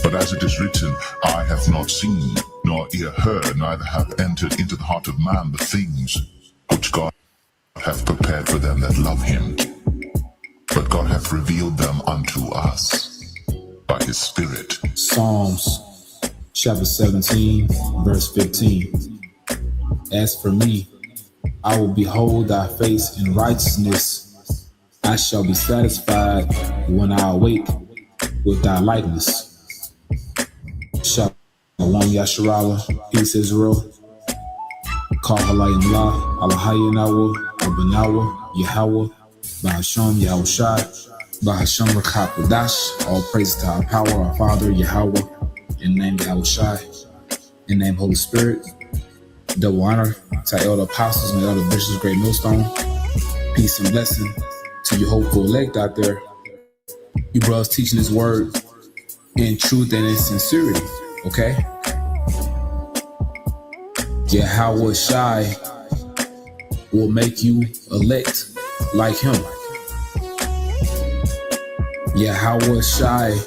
But as it is written, eye hath not seen, nor ear heard, neither hath entered into the heart of man the things which God hath prepared for them that love him. But God hath revealed them unto us by his Spirit. Psalms chapter 17, verse 15. As for me, I will behold thy face in righteousness. I shall be satisfied when I awake with thy likeness. Shalom Yasharala, peace Israel. Call Halayim La, Alahayanawa, Abanawa, Yahweh, Bahasham Yahushai, Bahasham Rakapadash. All praise to our power, our Father Yahweh, in the name of Yahushai, in the name of Holy Spirit. Double honor to our elder apostles and elder bishops, great millstone. Peace and blessing to your hopeful elect out there. You brothers teaching this word in truth and in sincerity, okay? Yahweh Shai will make you elect like him. Yahweh Shai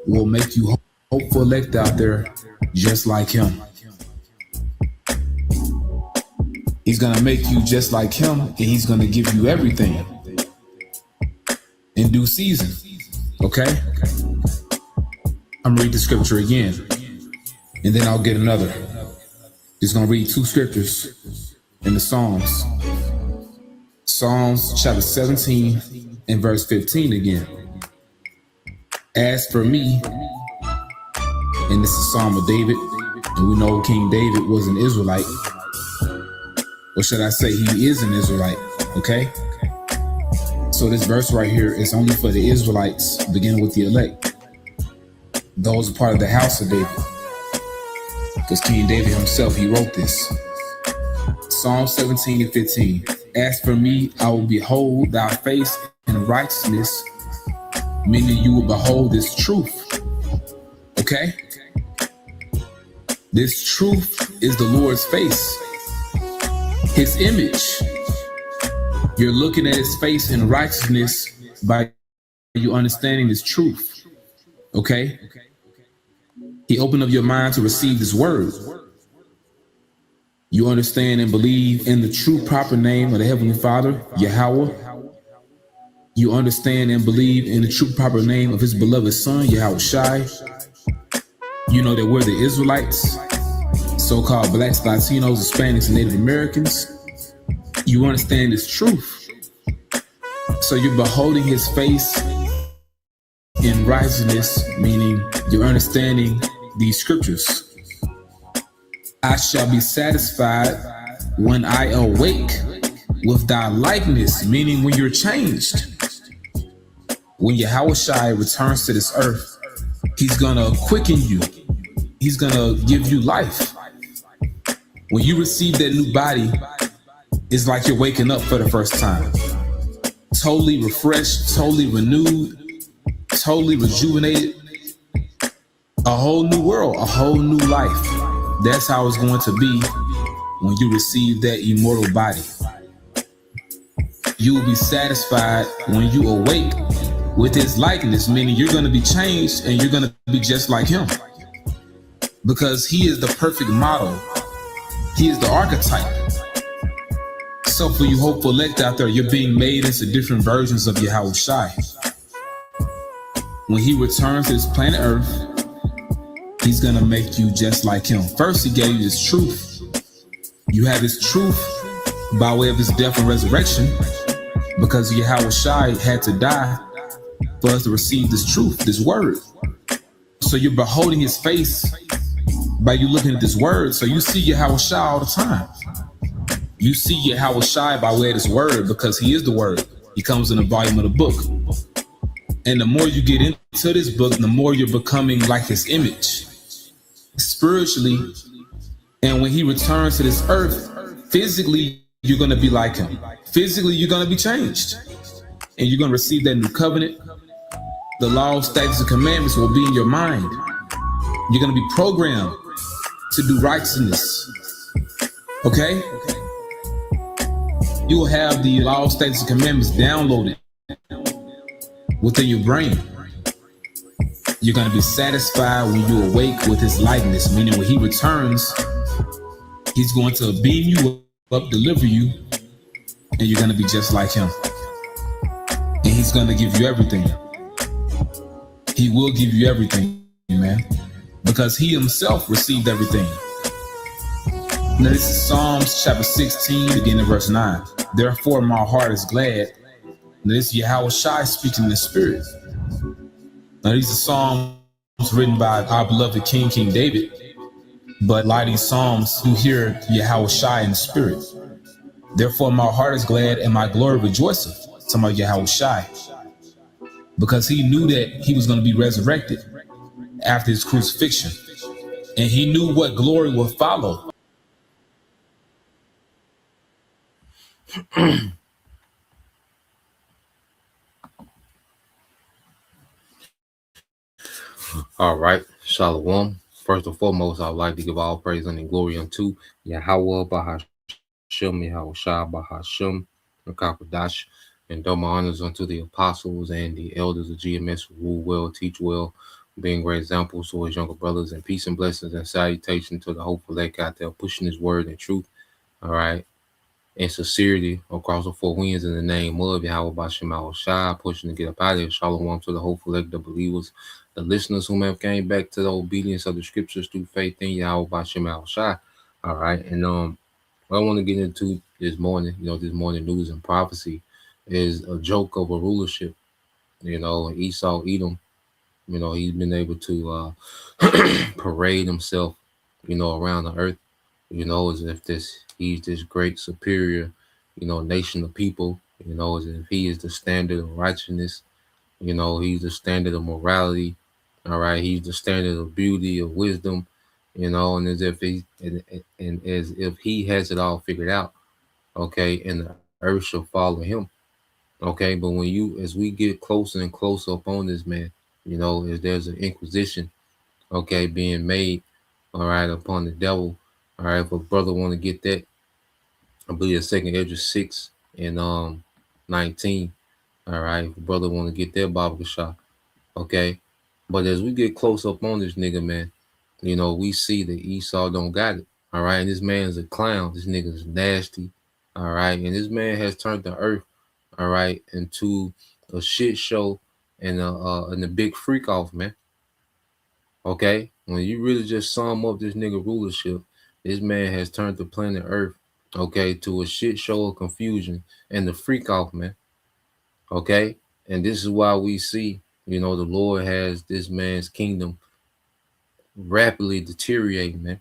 will make you hopeful elect out there just like him. He's gonna make you just like him, and he's gonna give you everything in due season, okay? I'm gonna read the scripture again, and then I'll get another. Just gonna read two scriptures in the Psalms. Psalms chapter 17 and verse 15 again. As for me, and this is a Psalm of David, and we know King David was an Israelite. Or should I say he is an Israelite, okay? So this verse right here is only for the Israelites, beginning with the elect. Those are part of the house of David. Because King David himself, he wrote this. Psalm 17 and 15. As for me, I will behold thy face in righteousness, meaning you will behold this truth, okay? This truth is the Lord's face. His image. You're looking at his face in righteousness by you understanding this truth. Okay? He opened up your mind to receive this word. You understand and believe in the true proper name of the Heavenly Father, Yahweh. You understand and believe in the true proper name of his beloved Son, Yahushai. You know that we're the Israelites, so-called blacks, Latinos, Hispanics, and Native Americans. You understand this truth. So you're beholding his face in righteousness, meaning you're understanding these scriptures. I shall be satisfied when I awake with thy likeness, meaning when you're changed. When Yahushai returns to this earth, he's gonna quicken you. He's gonna give you life. When you receive that new body, it's like you're waking up for the first time. Totally refreshed, totally renewed, totally rejuvenated. A whole new world, a whole new life. That's how it's going to be when you receive that immortal body. You will be satisfied when you awake with his likeness, meaning you're going to be changed and you're going to be just like him. Because he is the perfect model. He is the archetype. So for you hopeful elect out there, you're being made into different versions of Yahushai. When he returns to this planet Earth, he's going to make you just like him. First, he gave you this truth. You have this truth by way of his death and resurrection, because Yahushai had to die for us to receive this truth, this word. So you're beholding his face by you looking at this word. So you see Yahushai all the time. You see Yahushai by way of this word because he is the word. He comes in the volume of the book. And the more you get into this book, the more you're becoming like his image spiritually. And when he returns to this earth, physically, you're going to be like him. Physically, you're going to be changed. And you're going to receive that new covenant. The laws, statutes, and commandments will be in your mind. You're going to be programmed to do righteousness. Okay? You will have the law, statutes, and commandments downloaded within your brain. You're going to be satisfied when you awake with his likeness, meaning when he returns, he's going to beam you up, deliver you, and you're going to be just like him. And he's going to give you everything. He will give you everything, man, because he himself received everything. Now, this is Psalms chapter 16, beginning at verse 9. Therefore, my heart is glad. Now, this is Yahweh Shai speaking in the spirit. Now, these are Psalms written by our beloved King David. But a lot of these Psalms who hear Yahweh Shai in the spirit. Therefore, my heart is glad and my glory rejoiceth. Talking about Yahweh Shai. Because he knew that he was going to be resurrected after his crucifixion. And he knew what glory would follow. All right, Shalom. First and foremost, I would like to give all praise and glory unto Yahweh Bahashem, Yahweh Shah Bahashem, Rakapadash, and double honors unto the apostles and the elders of GMS who rule well, teach well, being great examples to his younger brothers, and peace and blessings and salutation to the hopeful elect out there pushing his word and truth. All right. And sincerity across the four winds in the name of Yahweh Bashem Shai, pushing to get up out of here. Shalom to the hopeful elect, the believers, the listeners who have came back to the obedience of the scriptures through faith in Yahweh Bashem Shai. All right. And what I want to get into this morning, this morning news and prophecy is a joke of a rulership. Esau, Edom, he's been able to parade himself, around the earth, as if he's this great superior, nation of people, as if he is the standard of righteousness, he's the standard of morality. All right, he's the standard of beauty, of wisdom, and as if he has it all figured out, okay, and the earth shall follow him. Okay, but as we get closer and closer upon this man, as there's an inquisition, okay, being made, all right, upon the devil. All right, if a brother want to get that, I believe it's 2nd Ezra 6 and 19. All right, if a brother want to get that Bible shot, okay. But as we get close up on this nigga, man, we see that Esau don't got it. All right, and this man's a clown. This nigga's nasty. All right, and this man has turned the earth, all right, into a shit show and a big freak off, man. Okay, when you really just sum up this nigga rulership, this man has turned the planet Earth, okay, to a shit show of confusion and the freak off, man. Okay, and this is why we see, the Lord has this man's kingdom rapidly deteriorating, man.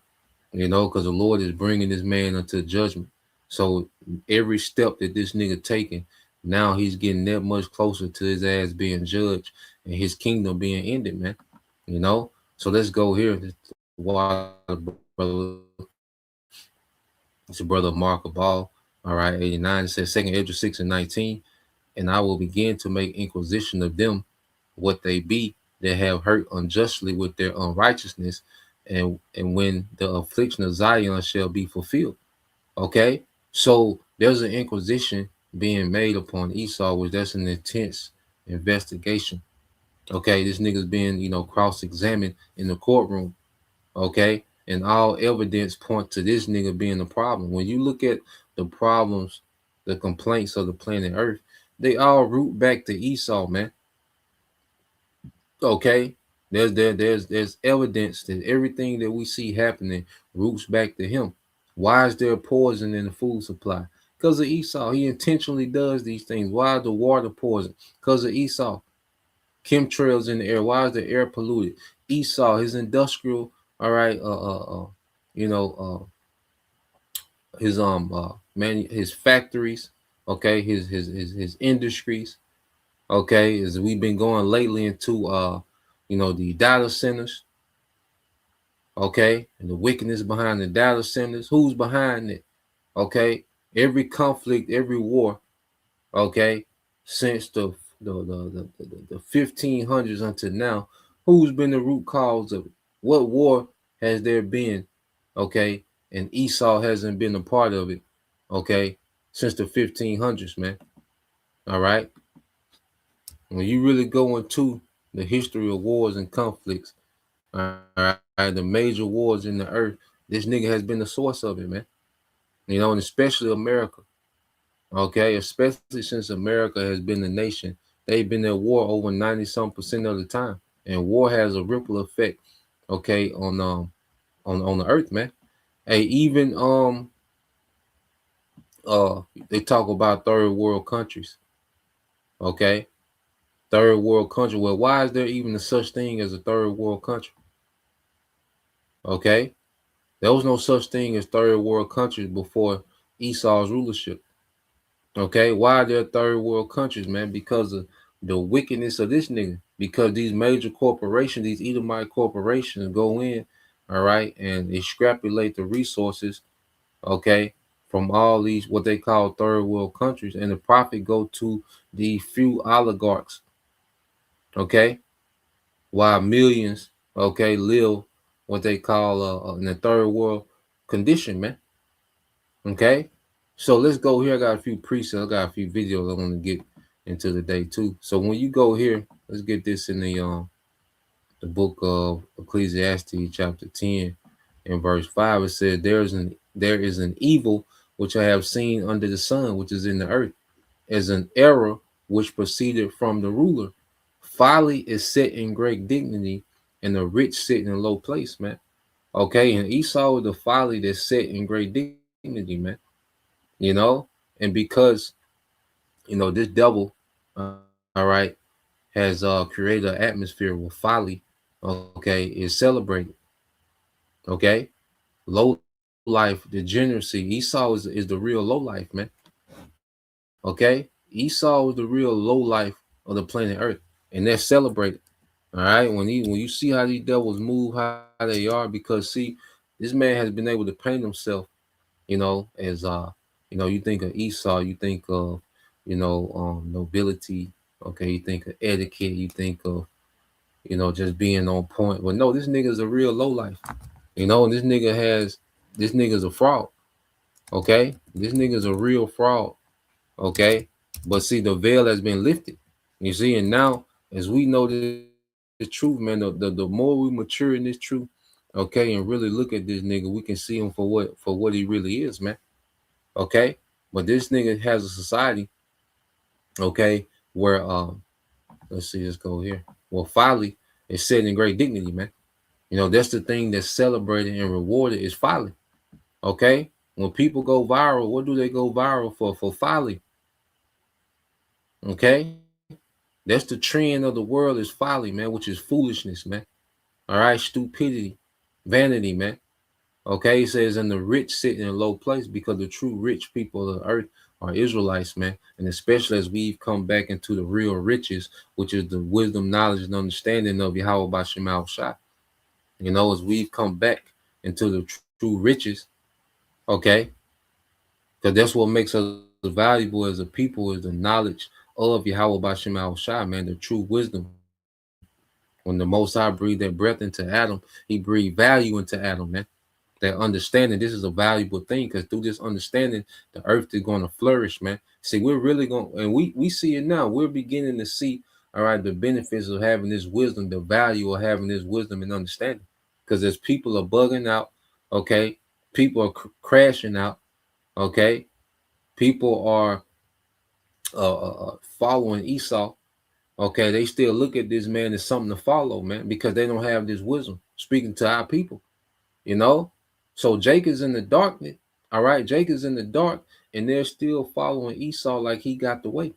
Because the Lord is bringing this man unto judgment. So every step that this nigga taking, now he's getting that much closer to his ass being judged and his kingdom being ended, man. So let's go here. It's your brother Mark Ball. All right, 89. It says 2nd Ezra 6 and 19. And I will begin to make inquisition of them, what they be that have hurt unjustly with their unrighteousness, and when the affliction of Zion shall be fulfilled. Okay, so there's an inquisition being made upon Esau, which that's an intense investigation. Okay, this nigga's being, cross-examined in the courtroom. Okay, and all evidence point to this nigga being the problem. When you look at the problems, the complaints of the planet Earth, they all root back to Esau, man. Okay, there's evidence that everything that we see happening roots back to him. Why is there poison in the food supply? Because of Esau. He intentionally does these things. Why is the water poison? Because of Esau. Chemtrails in the air. Why is the air polluted? Esau, his industrial, all right, his factories, okay, his industries, okay, as we've been going lately into the data centers, okay, and the wickedness behind the data centers. Who's behind it? Okay, every conflict, every war, okay, since the 1500s until now, who's been the root cause of it? What war has there been? Okay, and Esau hasn't been a part of it. Okay, since the 1500s, man. All right. When you really go into the history of wars and conflicts, all right, the major wars in the earth, this nigga has been the source of it, man. You know, and especially America. Okay, especially since America has been the nation, they've been at war over 90 some% of the time, and war has a ripple effect. Okay, on the earth, man. Hey, even uh they talk about third world countries. Okay, third world country. Well, why is there even a such thing as a third world country? Okay, there was no such thing as third world countries before Esau's rulership. Okay, why are there third world countries, man? Because of the wickedness of this nigga. Because these major corporations, these Edomite corporations, go in, all right, and extrapolate the resources, okay, from all these what they call third world countries, and the profit go to the few oligarchs, okay, while millions, okay, live what they call in the third world condition, man. Okay, so let's go here. I got a few presets. I got a few videos I want to get into today too. So when you go here, let's get this in the book of Ecclesiastes, chapter 10, and verse 5. It said, "There is an evil which I have seen under the sun, which is in the earth, as an error which proceeded from the ruler. Folly is set in great dignity, and the rich sit in a low place, man." Okay, and Esau is the folly that's set in great dignity, man. You know, and because this devil, all right, has created an atmosphere where folly, okay, is celebrated. Okay, low life, degeneracy. Esau is the real low life, man. Okay, Esau is the real low life of the planet Earth, and they're celebrated. All right, when you see how these devils move, how they are, because see, this man has been able to paint himself, as you think of Esau, you think of, nobility. Okay, you think of etiquette, you think of, just being on point. But no, this nigga's a real low life. And this nigga's a fraud. Okay, this nigga's a real fraud. Okay, but see, the veil has been lifted. You see, and now as we know this truth, man, the more we mature in this truth, okay, and really look at this nigga, we can see him for what he really is, man. Okay, but this nigga has a society, okay, where let's see, let's go here. Well, folly is set in great dignity, man. That's the thing that's celebrated and rewarded is folly. Okay, when people go viral, what do they go viral for? For folly. Okay, that's the trend of the world is folly, man, which is foolishness, man. All right, stupidity, vanity, man. Okay, it says, and the rich sit in a low place because the true rich people of the earth are Israelites, man. And especially as we've come back into the real riches, which is the wisdom, knowledge, and understanding of Yahweh Bashem Shah. As we've come back into the true riches, okay, because that's what makes us valuable as a people is the knowledge of Yahweh Bashem Shah, man, the true wisdom. When the Most High breathed that breath into Adam, he breathed value into Adam, man. That understanding, this is a valuable thing because through this understanding, the earth is going to flourish, man. See, we're really going, and we see it now. We're beginning to see, all right, the benefits of having this wisdom, the value of having this wisdom and understanding. Because as people are bugging out, okay, people are crashing out, okay, people are following Esau. Okay, they still look at this man as something to follow, man, because they don't have this wisdom. Speaking to our people, you know. So Jake is in the darkness. All right, Jake is in the dark, and they're still following Esau like he got the way,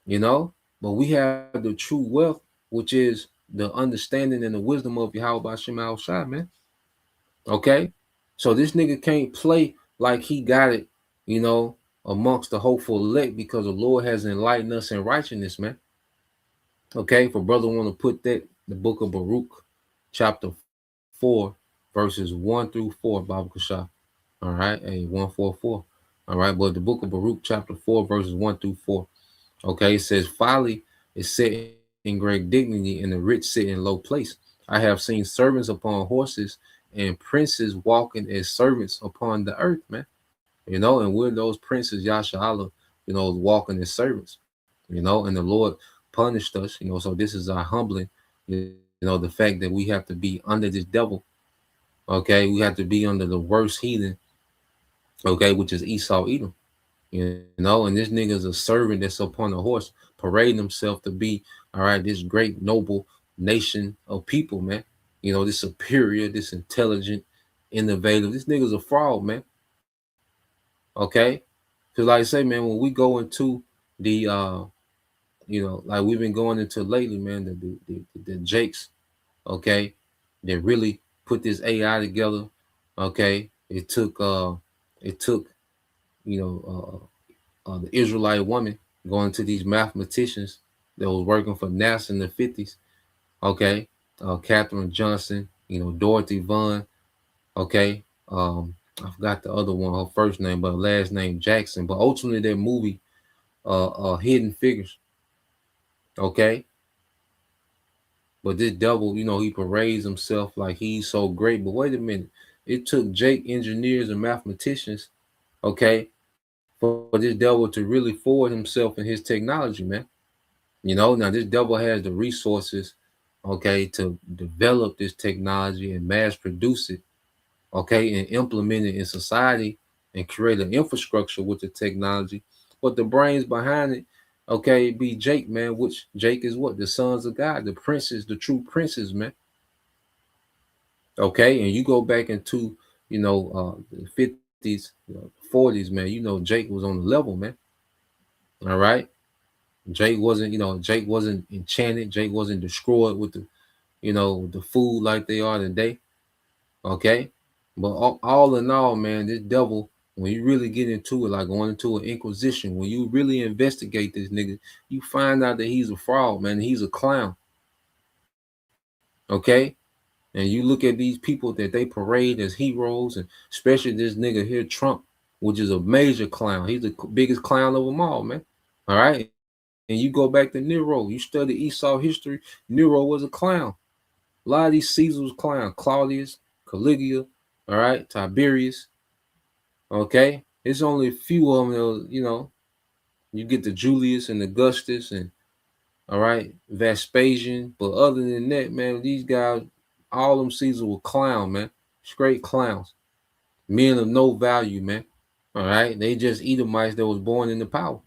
you know. But we have the true wealth, which is the understanding and the wisdom of Yahweh Bashem Shai, man. Okay, so this nigga can't play like he got it, you know, amongst the hopeful elect because the Lord has enlightened us in righteousness, man. Okay, for brother want to put that the book of Baruch, chapter 4, verses 1 through 4, Bible Kashah. All right, 144. All right, but the book of Baruch, chapter 4, verses 1 through 4. Okay, it says, folly is set in great dignity, and the rich sit in low place. I have seen servants upon horses and princes walking as servants upon the earth, man. And we're those princes, Yasha Allah, walking as servants, and the Lord punished us, so this is our humbling, the fact that we have to be under this devil, okay? We have to be under the worst heathen, okay, which is Esau Edom, and this nigga is a servant that's upon a horse, parading himself to be, all right, this great, noble nation of people, man. This superior, this intelligent, innovative. This nigga's a fraud, man. Okay? Because, like I say, man, when we go into the, like we've been going into lately, man, the Jakes, okay, that really put this AI together, okay? It took, you know, the Israelite woman going to these mathematicians that was working for NASA in the 50s, okay? Katherine Johnson, Dorothy Vaughan, okay? I forgot the other one, her first name, but her last name Jackson. But ultimately, that movie, Hidden Figures, okay? But this devil, he parades himself like he's so great. But wait a minute, it took Jake engineers and mathematicians, okay, for this devil to really forward himself in his technology, man. Now this devil has the resources, okay, to develop this technology and mass produce it, okay, and implement it in society and create an infrastructure with the technology. But the brains behind it, okay, be Jake, man, which Jake is what? The sons of God, the princes, the true princes, man. Okay, and you go back into, the 50s, 40s, man, Jake was on the level, man. All right. Jake wasn't enchanted. Jake wasn't destroyed with the food like they are today. Okay. But all in all, man, this devil, when you really get into it, like going into an inquisition, when you really investigate this nigga, you find out that he's a fraud, man. He's a clown. Okay. And you look at these people that they parade as heroes, and especially this nigga here, Trump, which is a major clown. He's the biggest clown of them all, man. All right. And you go back to Nero, you study Esau history, Nero was a clown. A lot of these Caesars was clown. Claudius, Caligula, all right, Tiberius. Okay. It's only a few of them that was, you get the Julius and Augustus and all right, Vespasian. But other than that, man, these guys, all them Caesars were clown, man. Straight clowns. Men of no value, man. All right. They just Edomites that was born into power.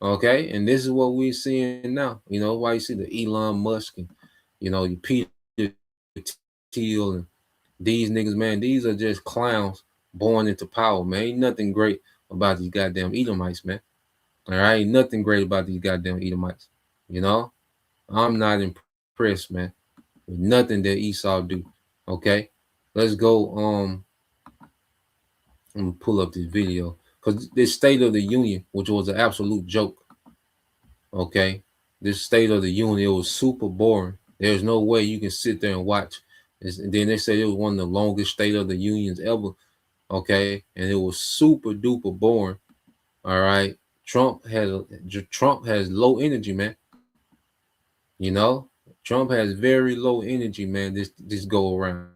Okay. And this is what we're seeing now. Why you see the Elon Musk and you Peter Thiel and these niggas, man, these are just clowns born into power, man. Ain't nothing great about these goddamn Edomites, man. All right. Ain't nothing great about these goddamn Edomites. You know? I'm not impressed, man, with nothing that Esau do. Okay, let's go. I'm gonna pull up this video because this State of the Union, which was an absolute joke. Okay, this State of the Union, it was super boring. There's no way you can sit there and watch. And then they said it was one of the longest State of the Unions ever. Okay, and it was super duper boring. All right, Trump has low energy, man. You know, Trump has very low energy, man. This go around.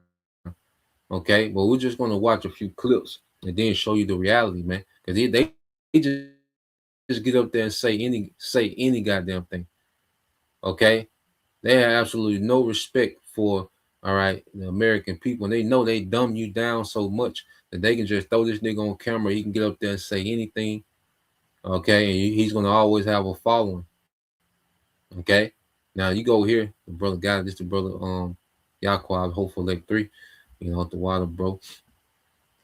Okay, but we're just gonna watch a few clips and then show you the reality, man. Because they just get up there and say any goddamn thing. Okay, they have absolutely no respect for all right the American people, and they know they dumb you down so much that they can just throw this nigga on camera. He can get up there and say anything. Okay, and he's gonna always have a following. Okay, now you go here, the brother got this. The brother Yaquab, hopeful leg 3, at the water, bro.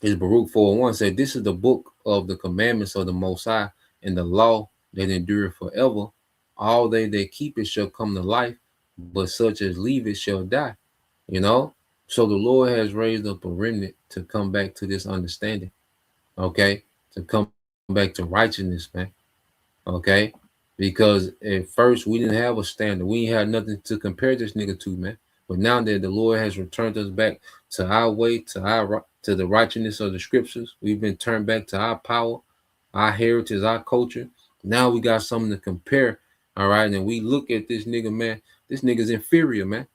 Is Baruch 4:1 said, "This is the book of the commandments of the Most High, and the law that endureth forever. All they that keep it shall come to life, but such as leave it shall die." You know, so the Lord has raised up a remnant to come back to this understanding. Okay, to come back to righteousness, man. Okay, because at first we didn't have a standard. We ain't had nothing to compare this nigga to, man. But now that the Lord has returned us back to our way, to the righteousness of the scriptures, we've been turned back to our power, our heritage, our culture. Now we got something to compare. All right, and we look at this nigga, man. This nigga's inferior, man.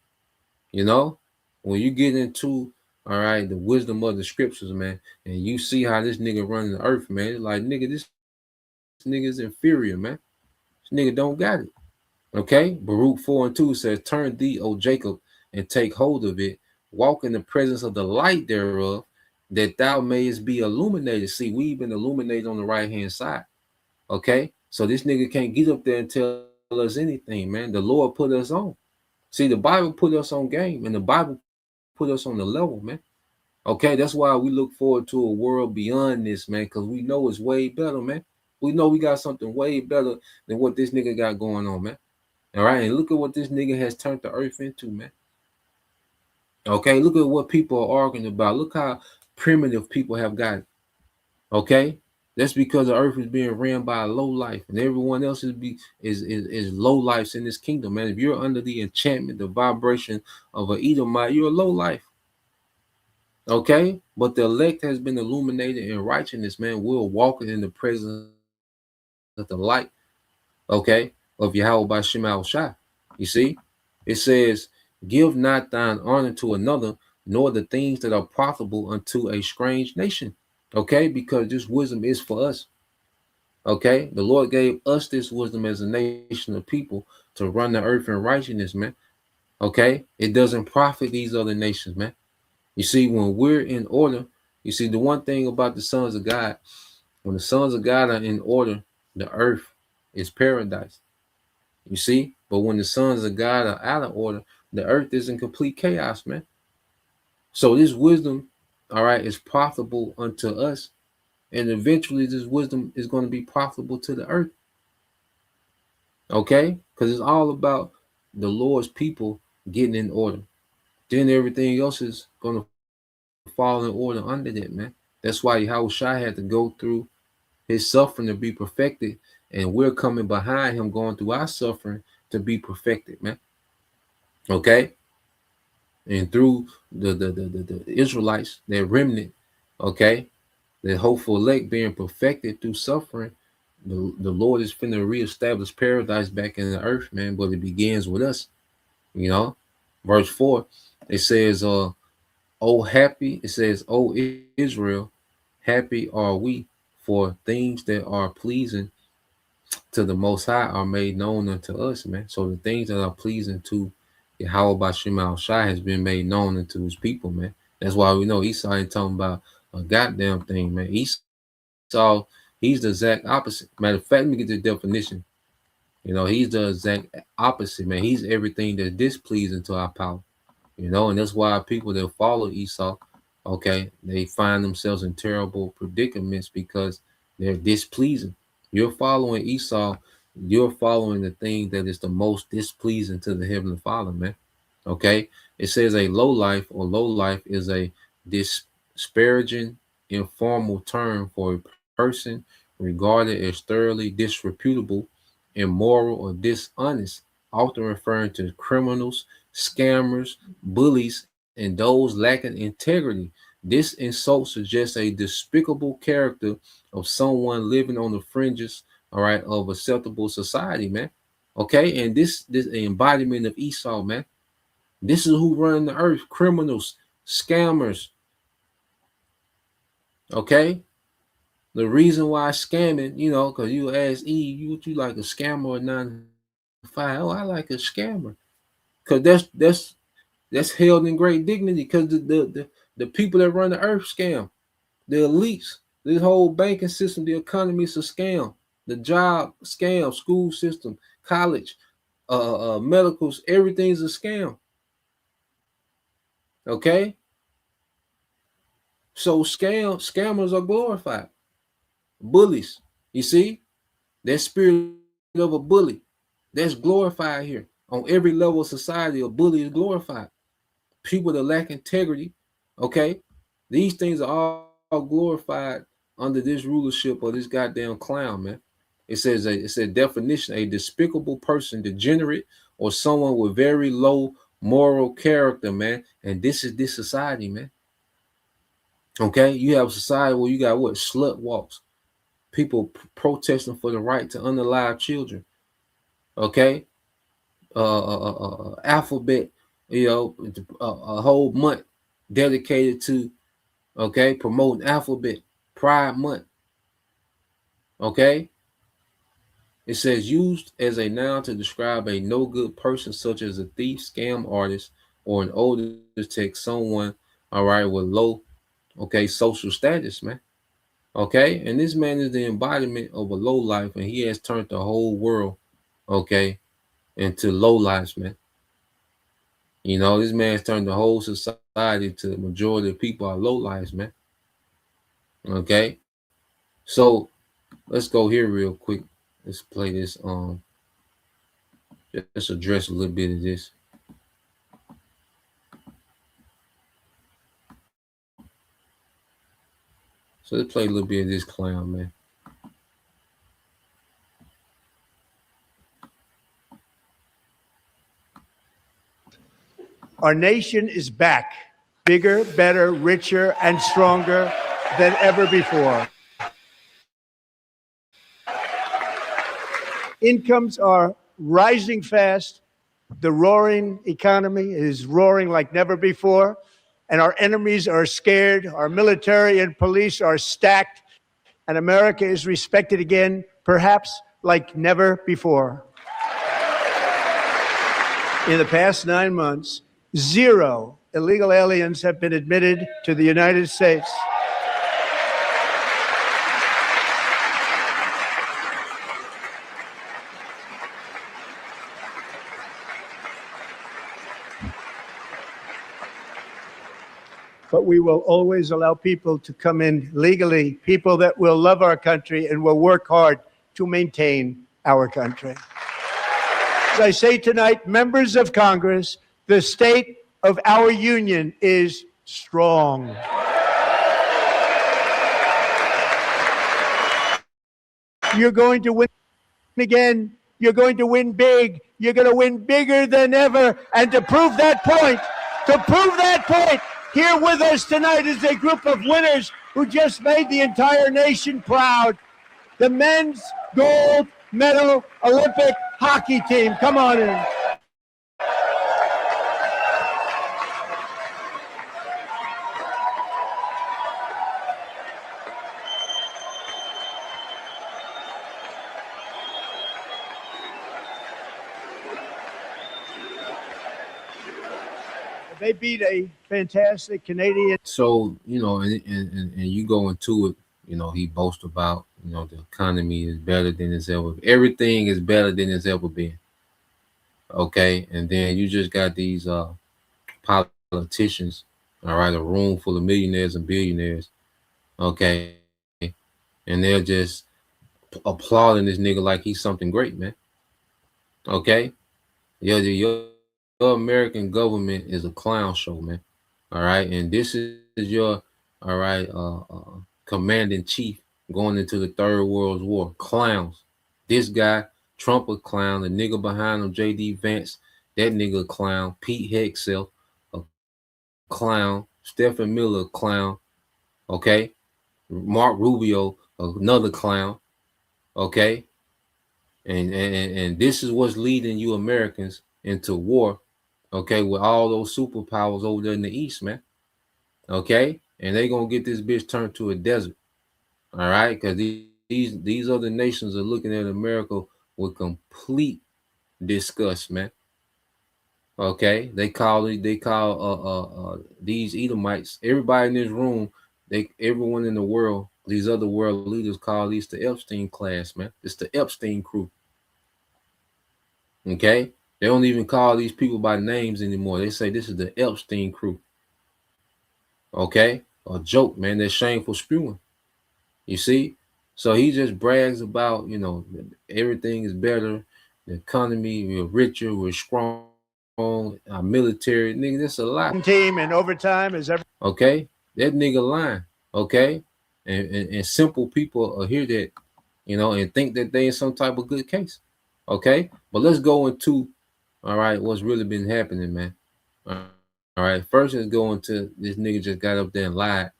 You know, when you get into All right, the wisdom of the scriptures, man. And you see how this nigga running the earth, man. It's like, nigga, this nigga's inferior, man. This nigga don't got it. Okay? Baruch 4:2 says, turn thee, O Jacob, and take hold of it. Walk in the presence of the light thereof, that thou mayest be illuminated. See, we've been illuminated on the right hand side. Okay? So this nigga can't get up there and tell us anything, man. The Lord put us on. See, the Bible put us on game, and the Bible put us on the level, man. Okay, that's why we look forward to a world beyond this, man, because we know it's way better, man. We know we got something way better than what this nigga got going on, man. All right, and look at what this nigga has turned the earth into, man. Okay, look at what people are arguing about. Look how primitive people have gotten. Okay, that's because the earth is being ran by a low life, and everyone else is low lives in this kingdom, man. If you're under the enchantment, the vibration of an Edomite, you're a low life. Okay, but the elect has been illuminated in righteousness, man. We're walking in the presence of the light, okay, of Yahweh by Shema Shai. You see, it says, give not thine honor to another, nor the things that are profitable unto a strange nation. Okay, because this wisdom is for us. Okay, the Lord gave us this wisdom as a nation of people to run the earth in righteousness, man. Okay, it doesn't profit these other nations, man. You see, when we're in order, you see, the one thing about the sons of God, when the sons of God are in order, the earth is paradise. You see, but when the sons of God are out of order, the earth is in complete chaos, man. So this wisdom, all right, is profitable unto us, and eventually this wisdom is going to be profitable to the earth. Okay, because it's all about the Lord's people getting in order. Then everything else is going to fall in order under that, man. That's why Yahushua had to go through his suffering to be perfected, and we're coming behind him going through our suffering to be perfected, man. Okay, and through the Israelites, their remnant, okay, the hopeful elect being perfected through suffering, the Lord is finna reestablish paradise back in the earth, man. But it begins with us, you know. Verse 4, it says, "Oh happy," it says, "O Israel, happy are we, for things that are pleasing to the Most High are made known unto us, man." So the things that are pleasing to Yahweh by Shema Shai has been made known unto his people, man. That's why we know Esau ain't talking about a goddamn thing, man. Esau, he's the exact opposite. Matter of fact, let me get the definition. He's the exact opposite, man. He's everything that's displeasing to our power. And that's why people that follow Esau, okay, they find themselves in terrible predicaments because they're displeasing. You're following Esau, you're following the thing that is the most displeasing to the Heavenly Father, man. Okay, it says a low life or low life is a disparaging, informal term for a person regarded as thoroughly disreputable, immoral, or dishonest, often referring to criminals, scammers, bullies, and those lacking integrity. This insult suggests a despicable character of someone living on the fringes, all right, of acceptable society, man. Okay, and this embodiment of Esau, man. This is who run the earth: criminals, scammers. Okay, the reason why scamming, because you ask Eve, you like a scammer or 9 to 5? Oh, I like a scammer, because that's held in great dignity. Because the people that run the earth scam, the elites, this whole banking system, the economy is a scam, the job scam, school system, college, medicals, everything's a scam. Okay, so scammers are glorified. Bullies, you see, that spirit of a bully, that's glorified here. On every level of society, a bully is glorified. People that lack integrity, okay, these things are all glorified under this rulership or this goddamn clown, man. It said definition: a despicable person, degenerate, or someone with very low moral character, man. And this is this society, man. Okay, you have a society where you got what? Slut walks, people protesting for the right to unalive children. Okay, alphabet, a whole month. dedicated to, okay, promoting Alphabet Pride Month. Okay, it says used as a noun to describe a no good person, such as a thief, scam artist, or an older tech someone, all right, with low, okay, social status, man. Okay, and this man is the embodiment of a low life, and he has turned the whole world, okay, into low lives, man. You know, this man's turned the whole society to the majority of people are low lives, man. Okay, so let's go here real quick. Let's play this. Just address a little bit of this. So let's play a little bit of this clown, man. Our nation is back, bigger, better, richer, and stronger than ever before. Incomes are rising fast. The roaring economy is roaring like never before. And our enemies are scared. Our military and police are stacked. And America is respected again, perhaps like never before. In the past 9 months, 0 illegal aliens have been admitted to the United States. But we will always allow people to come in legally, people that will love our country and will work hard to maintain our country. As I say tonight, members of Congress, the state of our union is strong. You're going to win again. You're going to win big. You're going to win bigger than ever. And to prove that point, here with us tonight is a group of winners who just made the entire nation proud. The men's gold medal Olympic hockey team. Come on in. They beat a fantastic Canadian. So and you go into it. You know, he boasts about the economy is better than it's ever. Everything is better than it's ever been. Okay, and then you just got these politicians. All right, a room full of millionaires and billionaires. Okay, and they're just applauding this nigga like he's something great, man. Okay, your American government is a clown show, man. All right, and this is your all right commanding chief going into the Third World War. Clowns. This guy, Trump a clown. The nigga behind him, J.D. Vance, that nigga a clown. Pete Hegseth, a clown. Stephen Miller, a clown. Okay, Mark Rubio, another clown. Okay, and this is what's leading you Americans into war. Okay, with all those superpowers over there in the East, man. Okay, and they gonna get this bitch turned to a desert. All right, because these other nations are looking at America with complete disgust, man. Okay, they call these Edomites. Everybody in this room, everyone in the world, these other world leaders call these the Epstein class, man. It's the Epstein crew. Okay, they don't even call these people by names anymore. They say this is the Epstein crew. Okay, a joke, man. They're shameful spewing. You see, so he just brags about everything is better, the economy, we're richer, we're strong, our military, nigga. That's a lie. Team in overtime is every. Okay, that nigga lying. Okay, and simple people will hear that, and think that they in some type of good case. Okay, but let's go into all right what's really been happening, man. All right, first let's go into this nigga just got up there and lied.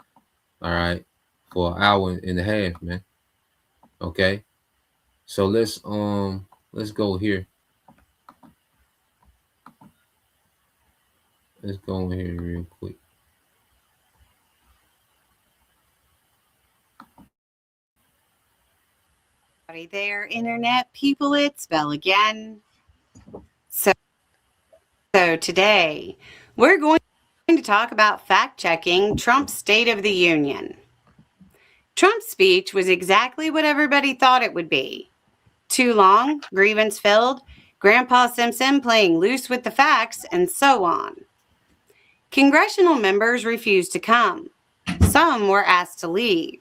All right, for an hour and a half, man. Okay, so let's go here. Let's go in here real quick. Howdy there, Internet people. It's Belle again. So today, we're going to talk about fact-checking Trump's State of the Union. Trump's speech was exactly what everybody thought it would be. Too long, grievance-filled, Grandpa Simpson playing loose with the facts, and so on. Congressional members refused to come. Some were asked to leave.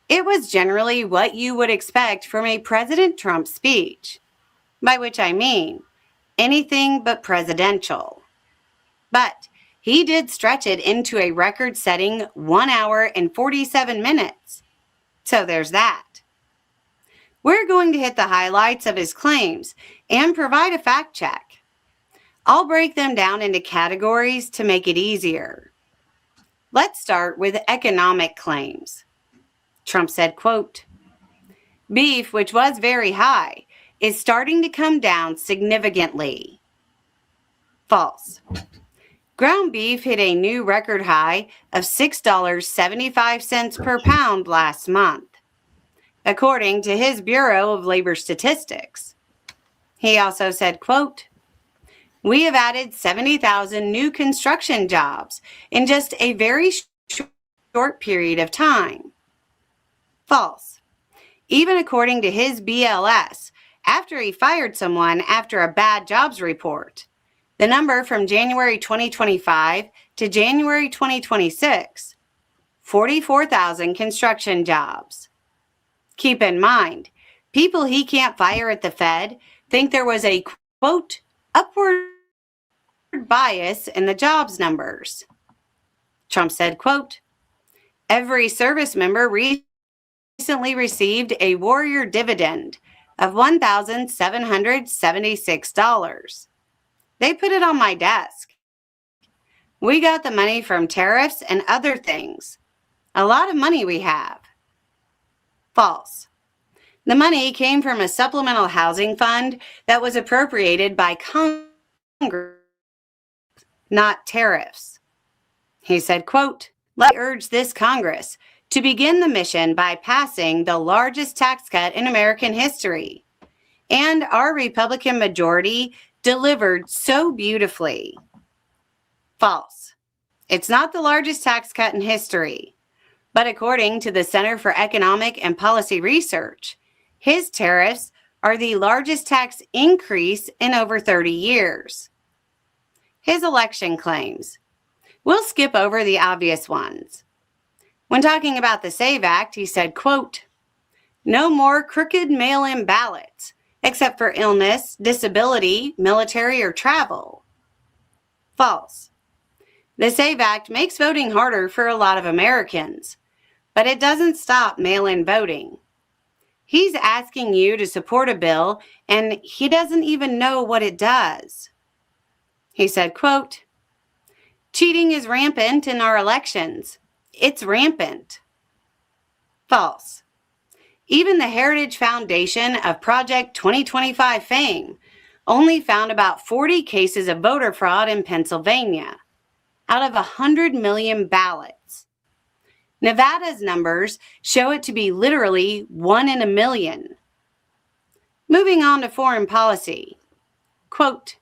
It was generally what you would expect from a President Trump speech, by which I mean anything but presidential. But he did stretch it into a record-setting 1 hour and 47 minutes. So there's that. We're going to hit the highlights of his claims and provide a fact check. I'll break them down into categories to make it easier. Let's start with economic claims. Trump said, quote, "Beef, which was very high, is starting to come down significantly." False. Ground beef hit a new record high of $6.75 per pound last month, according to his Bureau of Labor Statistics. He also said, quote, "We have added 70,000 new construction jobs in just a very short period of time." False. Even according to his BLS, after he fired someone after a bad jobs report, the number from January 2025 to January 2026, 44,000 construction jobs. Keep in mind, people he can't fire at the Fed think there was a, quote, "upward bias in the jobs numbers." Trump said, quote, "Every service member recently received a warrior dividend of $1,776. They put it on my desk. We got the money from tariffs and other things. A lot of money we have." False. The money came from a supplemental housing fund that was appropriated by Congress, not tariffs. He said, quote, "Let me urge this Congress to begin the mission by passing the largest tax cut in American history. And our Republican majority delivered so beautifully." False. It's not the largest tax cut in history, but according to the Center for Economic and Policy Research, his tariffs are the largest tax increase in over 30 years. His election claims. We'll skip over the obvious ones. When talking about the SAVE Act, he said, quote, "No more crooked mail-in ballots, except for illness, disability, military, or travel." False. The SAVE Act makes voting harder for a lot of Americans, but it doesn't stop mail-in voting. He's asking you to support a bill, and he doesn't even know what it does. He said, quote, "Cheating is rampant in our elections. It's rampant." False. Even the Heritage Foundation of Project 2025 fame only found about 40 cases of voter fraud in Pennsylvania out of 100 million ballots. Nevada's numbers show it to be literally 1 in a million. Moving on to foreign policy. Quote,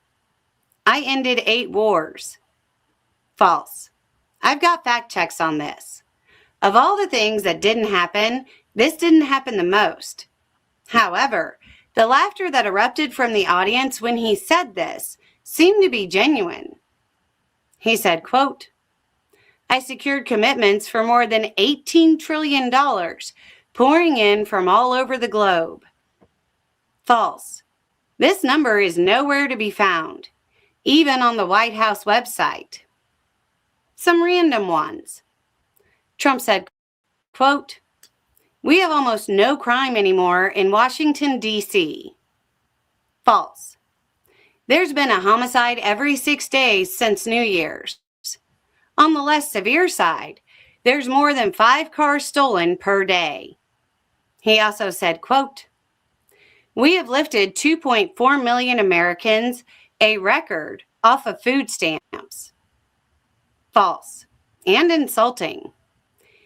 "I ended 8 wars. False. I've got fact checks on this. Of all the things that didn't happen, this didn't happen the most. However, the laughter that erupted from the audience when he said this seemed to be genuine. He said, quote, "I secured commitments for more than $18 trillion pouring in from all over the globe." False. This number is nowhere to be found, even on the White House website. Some random ones. Trump said, quote, "We have almost no crime anymore in Washington, D.C. False. There's been a homicide every 6 days since New Year's. On the less severe side, there's more than 5 cars stolen per day. He also said, quote, "We have lifted 2.4 million Americans, a record, off of food stamps." False and insulting.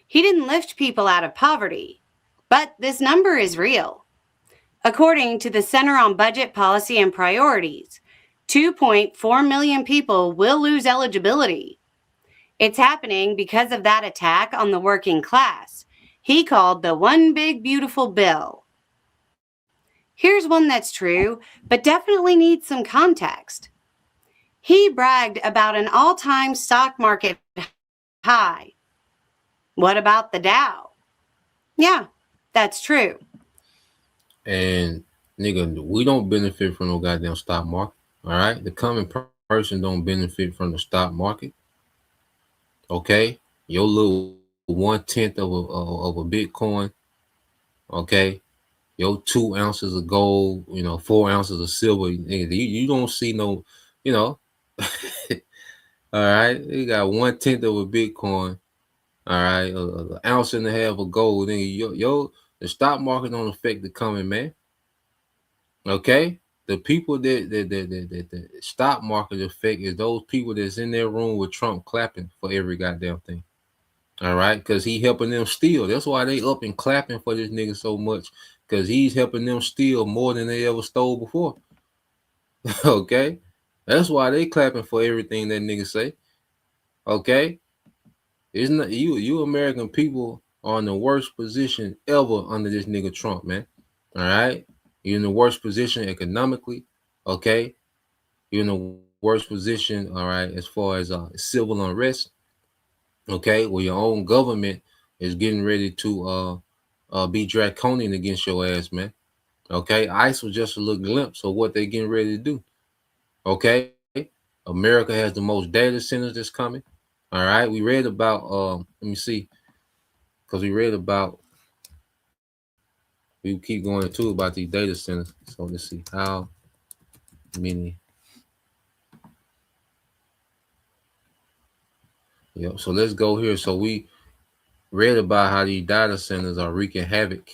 He didn't lift people out of poverty, but this number is real. According to the Center on Budget Policy and Priorities, 2.4 million people will lose eligibility. It's happening because of that attack on the working class he called the One Big Beautiful Bill. Here's one that's true, but definitely needs some context. He bragged about an all-time stock market high. What about the Dow? Yeah, that's true. And nigga, we don't benefit from no goddamn stock market. All right, the common person don't benefit from the stock market. Okay, your little 1/10 of a Bitcoin. Okay, your 2 ounces of gold. 4 ounces of silver. Nigga, you don't see no. You know. All right, you got 1/10 of a Bitcoin. All right, an ounce and a half of gold. Nigga, the stock market don't affect the common man. Okay, the people that the stock market affect is those people that's in their room with Trump clapping for every goddamn thing. All right, because he helping them steal. That's why they up and clapping for this nigga so much, because he's helping them steal more than they ever stole before. Okay, that's why they clapping for everything that nigga say. Okay, it's not you American people are in the worst position ever under this nigga Trump, man. All right, you're in the worst position economically. Okay, you're in the worst position. All right, as far as civil unrest. Okay, well, your own government is getting ready to be draconian against your ass, man. Okay, ICE was just a little glimpse of what they're getting ready to do. Okay, America has the most data centers that's coming. All right, we read about let me see, because we keep going into about these data centers. So let's see how many. Yep. So let's go here. So we read about how these data centers are wreaking havoc.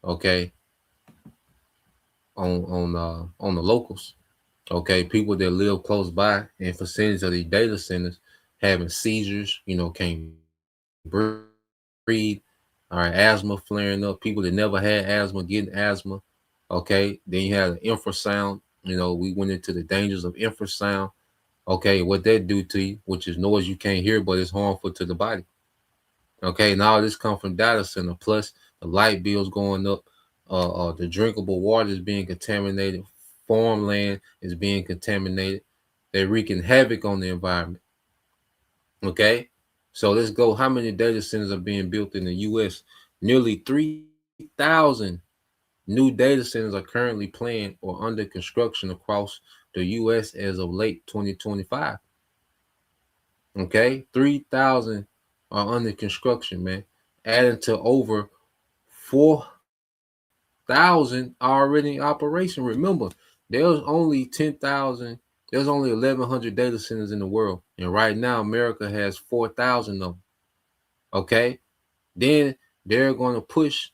Okay, on the locals. Okay, people that live close by in facilities of these data centers having seizures. Can't breathe. All right, asthma flaring up. People that never had asthma getting asthma. Okay, then you have the infrasound. We went into the dangers of infrasound. Okay, what that do to you, which is noise you can't hear, but it's harmful to the body. Okay, and all this come from data center. Plus, the light bills going up. The drinkable water is being contaminated. Farmland is being contaminated. They're wreaking havoc on the environment. Okay, so let's go. How many data centers are being built in the U.S.? Nearly 3,000 new data centers are currently planned or under construction across the U.S. as of late 2025. Okay, 3,000 are under construction, man, adding to over 4,000 already in operation. Remember, there's only 10,000, there's only 1,100 data centers in the world, and right now America has 4,000 of them. Okay, then they're going to push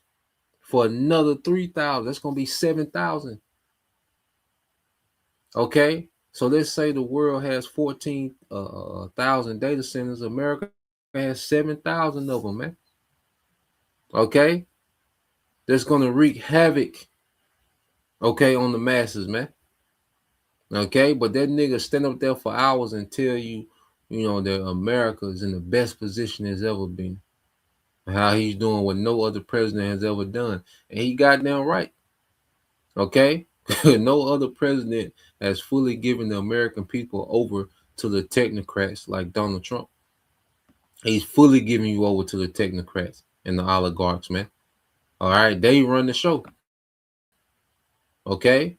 for another 3,000. That's going to be 7,000. Okay, so let's say the world has 14,000 data centers. America has 7,000 of them, man. Okay, that's going to wreak havoc. Okay, on the masses, man. Okay, but that nigga stand up there for hours and tell you, that America is in the best position it's ever been. How he's doing what no other president has ever done, and he goddamn right. Okay, no other president has fully given the American people over to the technocrats like Donald Trump. He's fully giving you over to the technocrats and the oligarchs, man. All right, they run the show. Okay.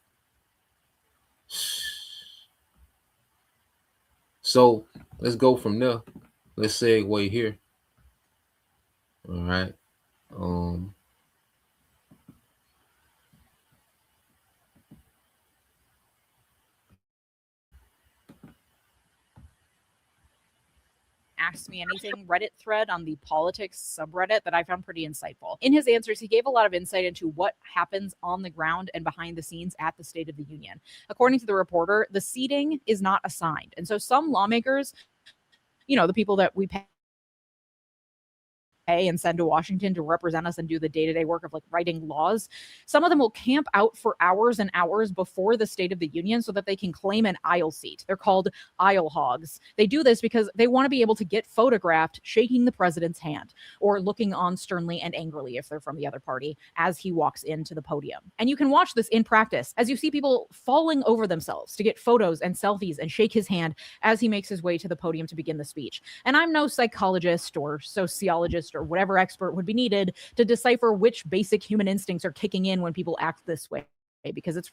So let's go from there. Let's segue here. All right. Um, Ask Me Anything Reddit thread on the politics subreddit that I found pretty insightful. In his answers, he gave a lot of insight into what happens on the ground and behind the scenes at the State of the Union. According to the reporter, the seating is not assigned. And so some lawmakers, the people that we pay pay and send to Washington to represent us and do the day-to-day work of like writing laws. Some of them will camp out for hours and hours before the State of the Union so that they can claim an aisle seat. They're called aisle hogs. They do this because they want to be able to get photographed shaking the president's hand or looking on sternly and angrily if they're from the other party as he walks into the podium. And you can watch this in practice as you see people falling over themselves to get photos and selfies and shake his hand as he makes his way to the podium to begin the speech. And I'm no psychologist or sociologist or whatever expert would be needed to decipher which basic human instincts are kicking in when people act this way, because it's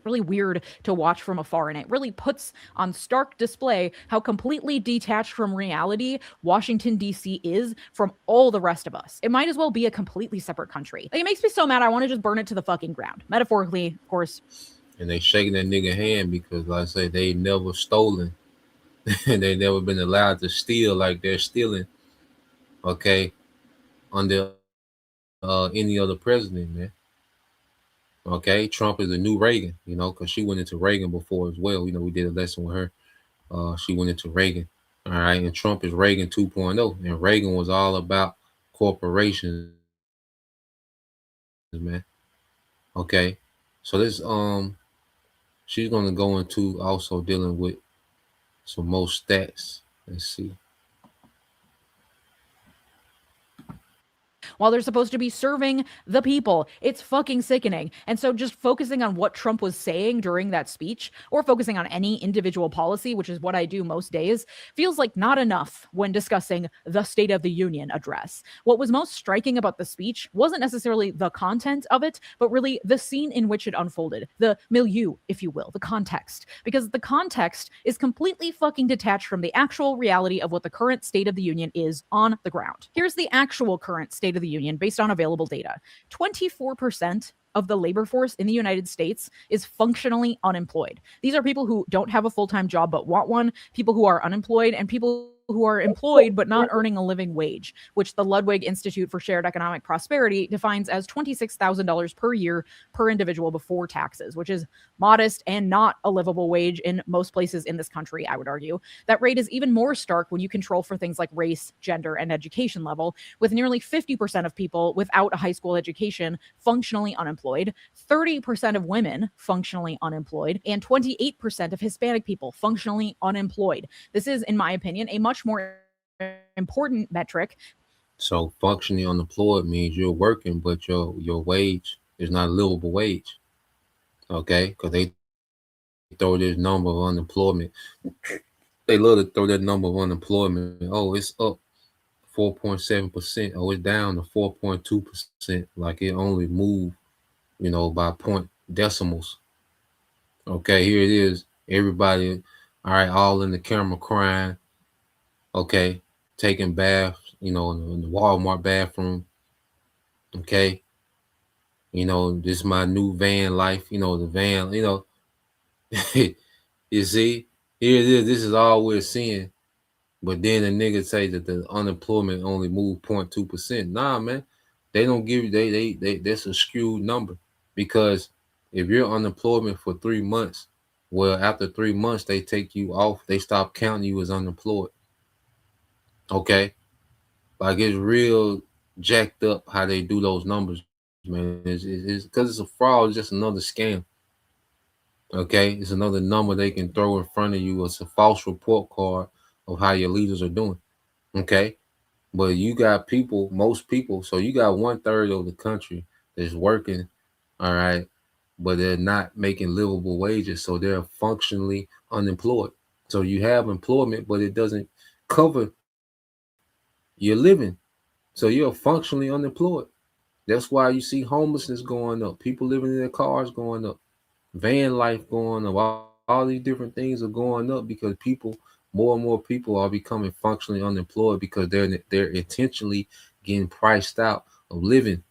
really weird to watch from afar, and it really puts on stark display how completely detached from reality Washington, D.C. is from all the rest of us. It might as well be a completely separate country. Like, it makes me so mad I want to just burn it to the fucking ground. Metaphorically, of course. And they shaking that nigga hand because, like I say, they never stolen and they never been allowed to steal like they're stealing, okay, under any other president, man. Okay, Trump is a new Reagan, you know, because she went into Reagan before as well. You know, we did a lesson with her. She went into Reagan. All right, and Trump is Reagan 2.0. And Reagan was all about corporations, man. Okay. So this she's gonna go into also dealing with some more stats. Let's see. While they're supposed to be serving the people. It's fucking sickening. And so just focusing on what Trump was saying during that speech, or focusing on any individual policy, which is what I do most days, feels like not enough when discussing the State of the Union address. What was most striking about the speech wasn't necessarily the content of it, but really the scene in which it unfolded, the milieu, if you will, the context. Because the context is completely fucking detached from the actual reality of what the current State of the Union is on the ground. Here's the actual current State of the Union based on available data. 24% of the labor force in the United States is functionally unemployed. These are people who don't have a full-time job but want one, people who are unemployed, and people who are employed but not earning a living wage, which the Ludwig Institute for Shared Economic Prosperity defines as $26,000 per year per individual before taxes, which is modest and not a livable wage in most places in this country, I would argue. That rate is even more stark when you control for things like race, gender, and education level, with nearly 50% of people without a high school education functionally unemployed, 30% of women functionally unemployed, and 28% of Hispanic people functionally unemployed. This is, in my opinion, a much more important metric. So functionally unemployed means you're working, but your wage is not a livable wage. Okay, because they throw this number of unemployment. They love to throw that number of unemployment. Oh, it's up 4.7%. Oh, it's down to 4.2%. Like it only moved, you know, by point decimals. Okay, here it is. Everybody, all right, all in the camera crying. Okay, taking baths, you know, in the Walmart bathroom. Okay, you know, this is my new van life. You know, the van. You know, you see, here it is. This is all we're seeing. But then the nigga say that the unemployment only moved 0.2%. Nah, man, they don't give you they that's a skewed number, because if you're unemployment for 3 months, well, after 3 months they take you off. They stop counting you as unemployed. Okay, like it's real jacked up how they do those numbers, man. It's because it's a fraud. It's just another scam. Okay, it's another number they can throw in front of you. It's a false report card of how your leaders are doing. Okay, but you got people, most people. So you got 1/3 of the country that's working, all right, but they're not making livable wages, so they're functionally unemployed. So you have employment, but it doesn't cover your living. So you're functionally unemployed. That's why you see homelessness going up, people living in their cars going up, van life going up, all these different things are going up because people, more and more people are becoming functionally unemployed because they're intentionally getting priced out of living.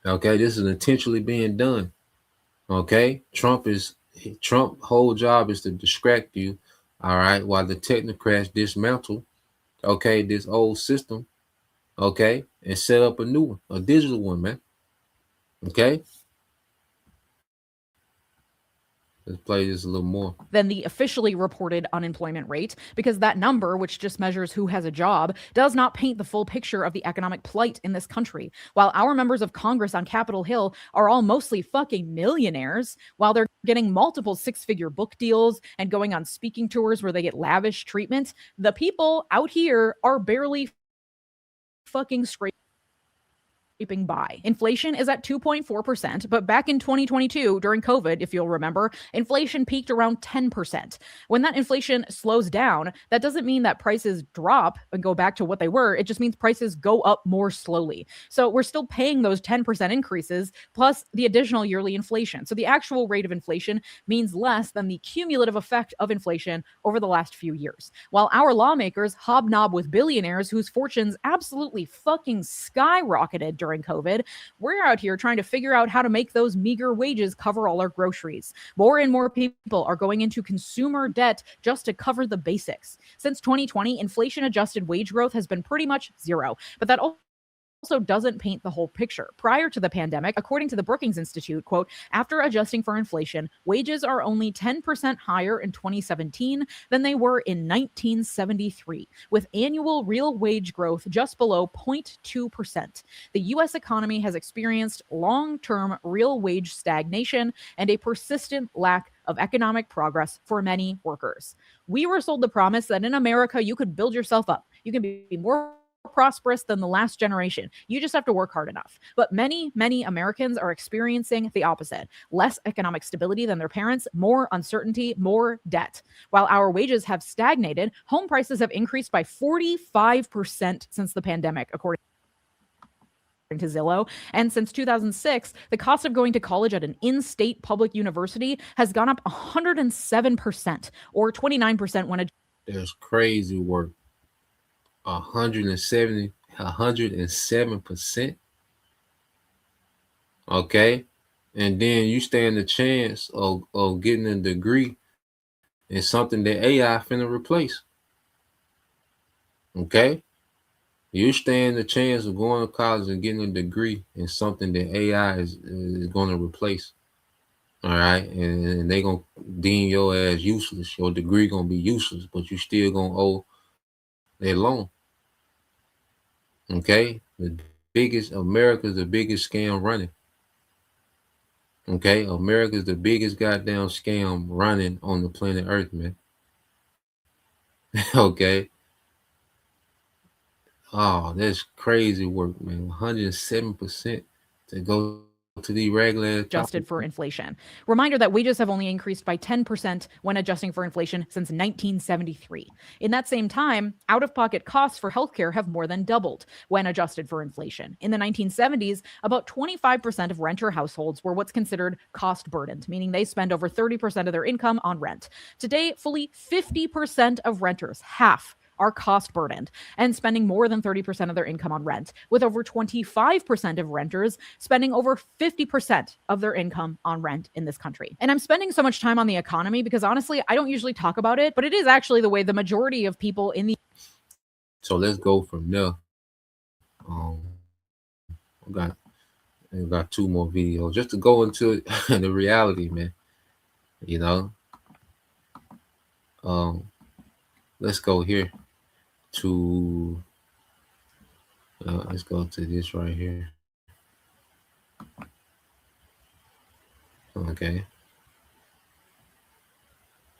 Okay, this is intentionally being done. Okay, Trump whole job is to distract you, all right, while the technocrats dismantle, okay, this old system, okay, and set up a new one, a digital one, man. Okay, Let's play this a little more. Than the officially reported unemployment rate, because that number, which just measures who has a job, does not paint the full picture of the economic plight in this country. While our members of Congress on Capitol Hill are all mostly fucking millionaires, while they're getting multiple six-figure book deals and going on speaking tours where they get lavish treatment, the people out here are barely fucking scraping by. Inflation is at 2.4%, but back in 2022, during COVID, if you'll remember, inflation peaked around 10%. When that inflation slows down, that doesn't mean that prices drop and go back to what they were. It just means prices go up more slowly. So we're still paying those 10% increases plus the additional yearly inflation. So the actual rate of inflation means less than the cumulative effect of inflation over the last few years. While our lawmakers hobnob with billionaires whose fortunes absolutely fucking skyrocketed during COVID, we're out here trying to figure out how to make those meager wages cover all our groceries. More and more people are going into consumer debt just to cover the basics. Since 2020, inflation-adjusted wage growth has been pretty much zero, but that also doesn't paint the whole picture. Prior to the pandemic, according to the Brookings Institute, quote, after adjusting for inflation, wages are only 10% higher in 2017 than they were in 1973, with annual real wage growth just below 0.2%. The U.S. economy has experienced long-term real wage stagnation and a persistent lack of economic progress for many workers. We were sold the promise that in America, you could build yourself up. You can be more prosperous than the last generation. You just have to work hard enough. But many Americans are experiencing the opposite. Less economic stability than their parents, more uncertainty, more debt. While our wages have stagnated, home prices have increased by 45% since the pandemic, according to Zillow. And since 2006, the cost of going to college at an in-state public university has gone up 107%, or 29% when That's crazy work. 107%. Okay. And then you stand a chance of getting a degree in something that AI finna replace. Okay. You stand a chance of going to college and getting a degree in something that AI is going to replace. All right. And they going to deem your ass useless. Your degree going to be useless, but you still going to owe their loan. Okay. America's the biggest scam running. Okay. America's the biggest goddamn scam running on the planet Earth, man. Okay. Oh, that's crazy work, man. 107% to go to the regular adjusted for inflation. Reminder that wages have only increased by 10% when adjusting for inflation since 1973. In that same time, out-of-pocket costs for healthcare have more than doubled when adjusted for inflation. In the 1970s, about 25% of renter households were what's considered cost burdened, meaning they spend over 30% of their income on rent. Today, fully 50% of renters, half, are cost burdened and spending more than 30% of their income on rent, with over 25% of renters spending over 50% of their income on rent in this country. And I'm spending so much time on the economy because honestly, I don't usually talk about it, but it is actually the way the majority of people in the... So let's go from there. I got two more videos just to go into the reality, man. You know, let's go here to let's go to this right here. Okay.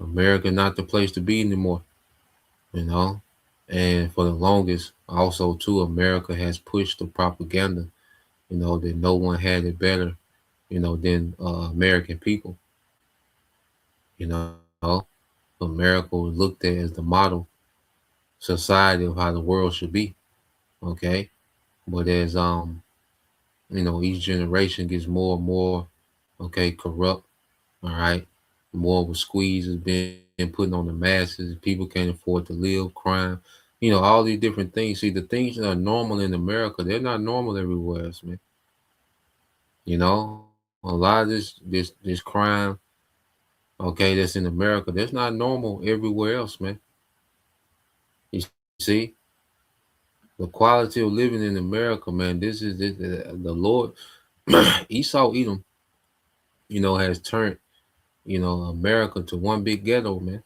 America not the place to be anymore, you know. And for the longest, also too, America has pushed the propaganda, you know, that no one had it better, you know, than American people. You know, America was looked at as the model society of how the world should be. Okay. But as you know, each generation gets more and more, okay, corrupt. All right. More of a squeeze is being put on the masses. People can't afford to live, crime, you know, all these different things. See, the things that are normal in America, they're not normal everywhere else, man. You know, a lot of this crime, okay, that's in America, that's not normal everywhere else, man. You see, the quality of living in America, man, this is the Lord, Esau Edom, you know, has turned, America to one big ghetto, man.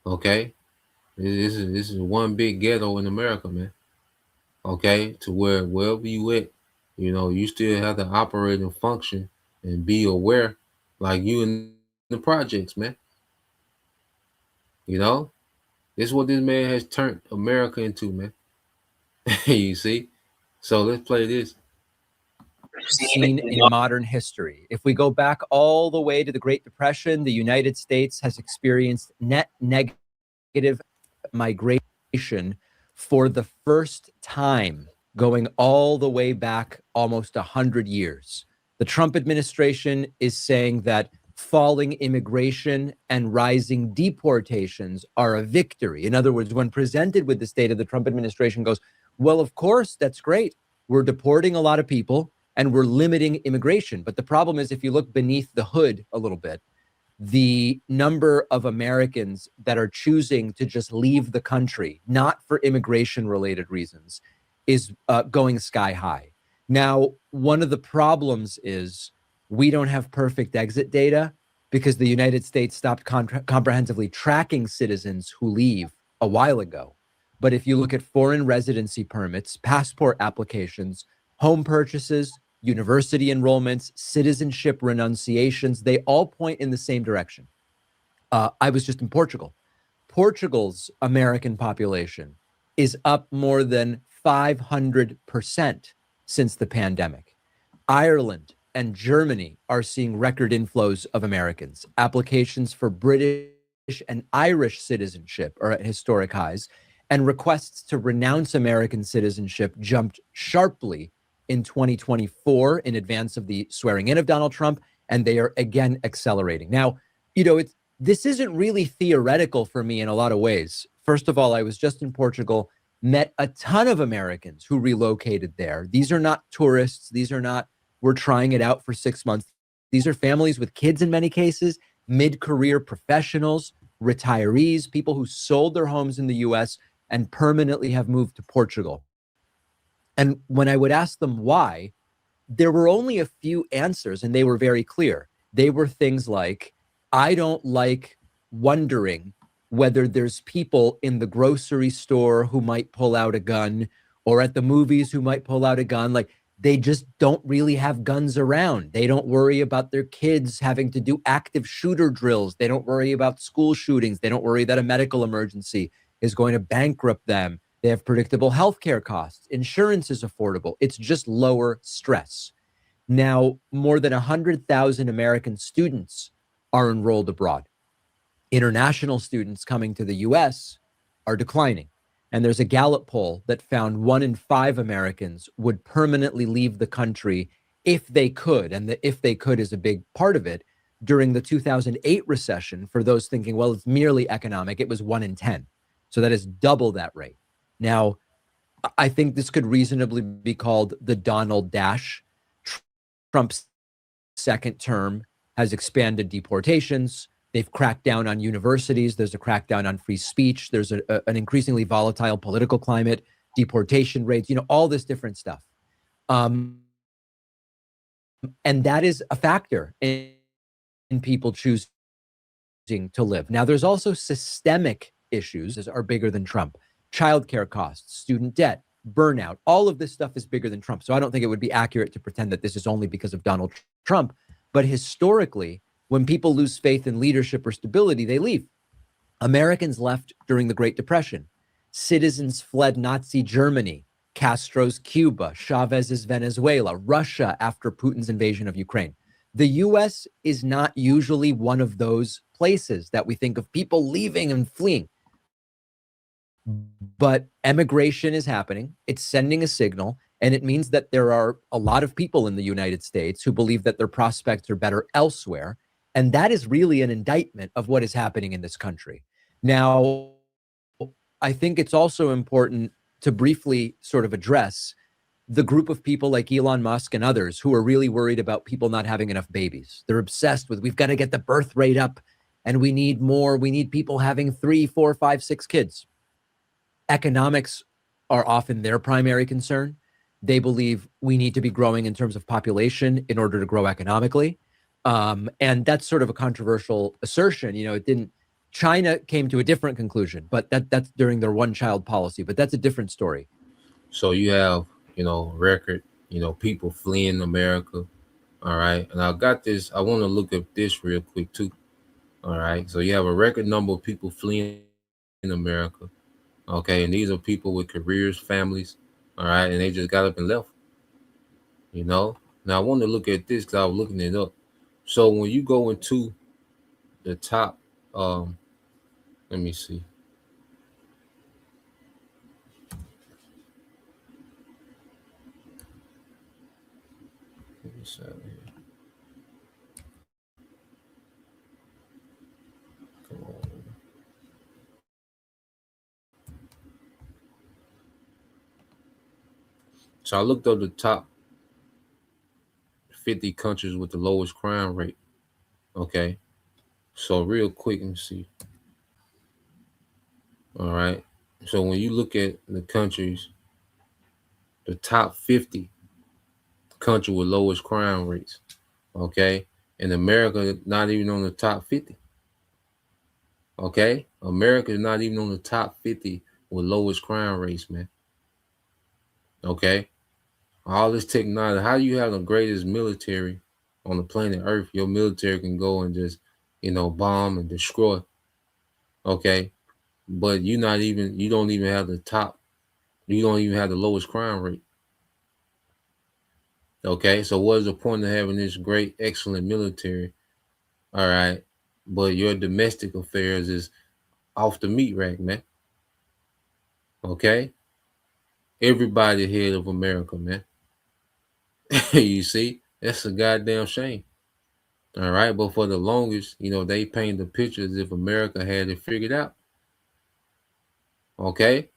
Okay, this is one big ghetto in America, man. Okay, to where wherever you at, you still have to operate and function and be aware, like you in the projects, man. You know, this is what this man has turned America into, man. You see? So let's play this. Seen in modern history. If we go back all the way to the Great Depression, the United States has experienced net negative migration for the first time, going all the way back almost 100 years. The Trump administration is saying that falling immigration and rising deportations are a victory. In other words, when presented with this data, the Trump administration goes, well, of course, that's great. We're deporting a lot of people and we're limiting immigration. But the problem is, if you look beneath the hood a little bit, the number of Americans that are choosing to just leave the country, not for immigration related reasons, is going sky high. Now, one of the problems is we don't have perfect exit data because the United States stopped comprehensively tracking citizens who leave a while ago. But if you look at foreign residency permits, passport applications, home purchases, university enrollments, citizenship renunciations, they all point in the same direction. I was just in Portugal. Portugal's American population is up more than 500% since the pandemic. Ireland and Germany are seeing record inflows of Americans. Applications for British and Irish citizenship are at historic highs, and requests to renounce American citizenship jumped sharply in 2024 in advance of the swearing in of Donald Trump, and they are again accelerating. Now, this isn't really theoretical for me in a lot of ways. First of all, I was just in Portugal, met a ton of Americans who relocated there. These are not tourists. These are not, we're trying it out for 6 months. These are families with kids in many cases, mid-career professionals, retirees, people who sold their homes in the US and permanently have moved to Portugal. And when I would ask them why, there were only a few answers, and they were very clear. They were things like, I don't like wondering whether there's people in the grocery store who might pull out a gun, or at the movies who might pull out a gun. Like, they just don't really have guns around. They don't worry about their kids having to do active shooter drills. They don't worry about school shootings. They don't worry that a medical emergency is going to bankrupt them. They have predictable healthcare costs. Insurance is affordable. It's just lower stress. Now, more than 100,000 American students are enrolled abroad. International students coming to the US are declining. And there's a Gallup poll that found 1 in 5 Americans would permanently leave the country if they could. And the if they could is a big part of it. During the 2008 recession, for those thinking, well, it's merely economic, it was 1 in 10. So that is double that rate. Now, I think this could reasonably be called the Donald Dash. Trump's second term has expanded deportations. They've cracked down on universities. There's a crackdown on free speech. There's an increasingly volatile political climate, deportation rates, all this different stuff. And that is a factor in people choosing to live. Now, there's also systemic issues that are bigger than Trump. Childcare costs, student debt, burnout, all of this stuff is bigger than Trump. So I don't think it would be accurate to pretend that this is only because of Donald Trump. But historically, when people lose faith in leadership or stability, they leave. Americans left during the Great Depression. Citizens fled Nazi Germany, Castro's Cuba, Chavez's Venezuela, Russia after Putin's invasion of Ukraine. The US is not usually one of those places that we think of people leaving and fleeing. But emigration is happening. It's sending a signal, and it means that there are a lot of people in the United States who believe that their prospects are better elsewhere. And that is really an indictment of what is happening in this country. Now, I think it's also important to briefly sort of address the group of people like Elon Musk and others who are really worried about people not having enough babies. They're obsessed with, we've got to get the birth rate up and we need more. We need people having 3, 4, 5, 6 kids. Economics are often their primary concern. They believe we need to be growing in terms of population in order to grow economically. And that's sort of a controversial assertion. It didn't. China came to a different conclusion, but that's during their one-child policy. But that's a different story. So you have, record, people fleeing America. All right. And I got this. I want to look at this real quick too. All right. So you have a record number of people fleeing in America. Okay. And these are people with careers, families. All right. And they just got up and left. Now I want to look at this because I was looking it up. So when you go into the top, let me see. Let me see out here. Come on. So I looked up the top 50 countries with the lowest crime rate. Okay. So real quick, let me see. All right. So when you look at the countries, the top 50 country with lowest crime rates, okay, and America not even on the top 50. Okay, America is not even on the top 50 with lowest crime rates, man. Okay, all this technology. How do you have the greatest military on the planet Earth? Your military can go and just, bomb and destroy. Okay, but you don't even have the top. You don't even have the lowest crime rate. Okay, so what is the point of having this great, excellent military? All right, but your domestic affairs is off the meat rack, man. Okay, everybody ahead of America, man. You see, that's a goddamn shame. All right, but for the longest, they paint the picture as if America had it figured out. Okay,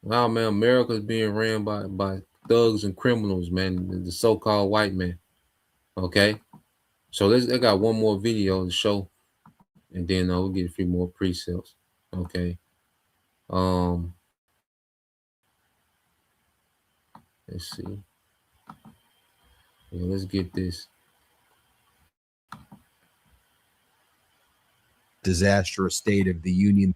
wow, man, America's being ran by thugs and criminals, man, the so-called white man. Okay, so I got one more video to show, and then we'll get a few more precepts. Okay, let's see. Yeah, let's get this. Disastrous state of the union.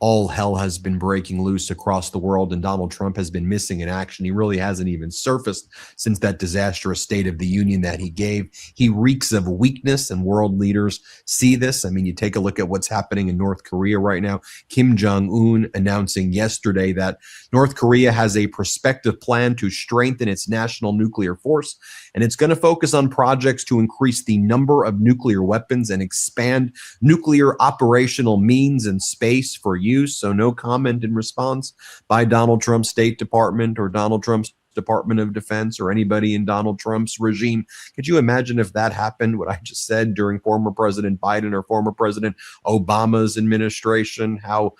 All hell has been breaking loose across the world, and Donald Trump has been missing in action. He really hasn't even surfaced since that disastrous State of the Union that he gave. He reeks of weakness, and world leaders see this. I mean, you take a look at what's happening in North Korea right now. Kim Jong-un announcing yesterday that North Korea has a prospective plan to strengthen its national nuclear force, and it's going to focus on projects to increase the number of nuclear weapons and expand nuclear operational means and space for use. So no comment in response by Donald Trump's State Department or Donald Trump's Department of Defense or anybody in Donald Trump's regime. Could you imagine if that happened, what I just said, during former President Biden or former President Obama's administration, how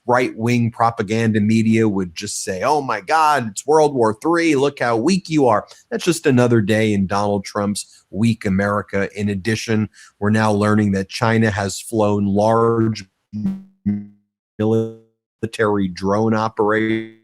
right-wing propaganda media would just say, oh my God, it's World War III, look how weak you are. That's just another day in Donald Trump's weak America. In addition, we're now learning that China has flown large military drone operations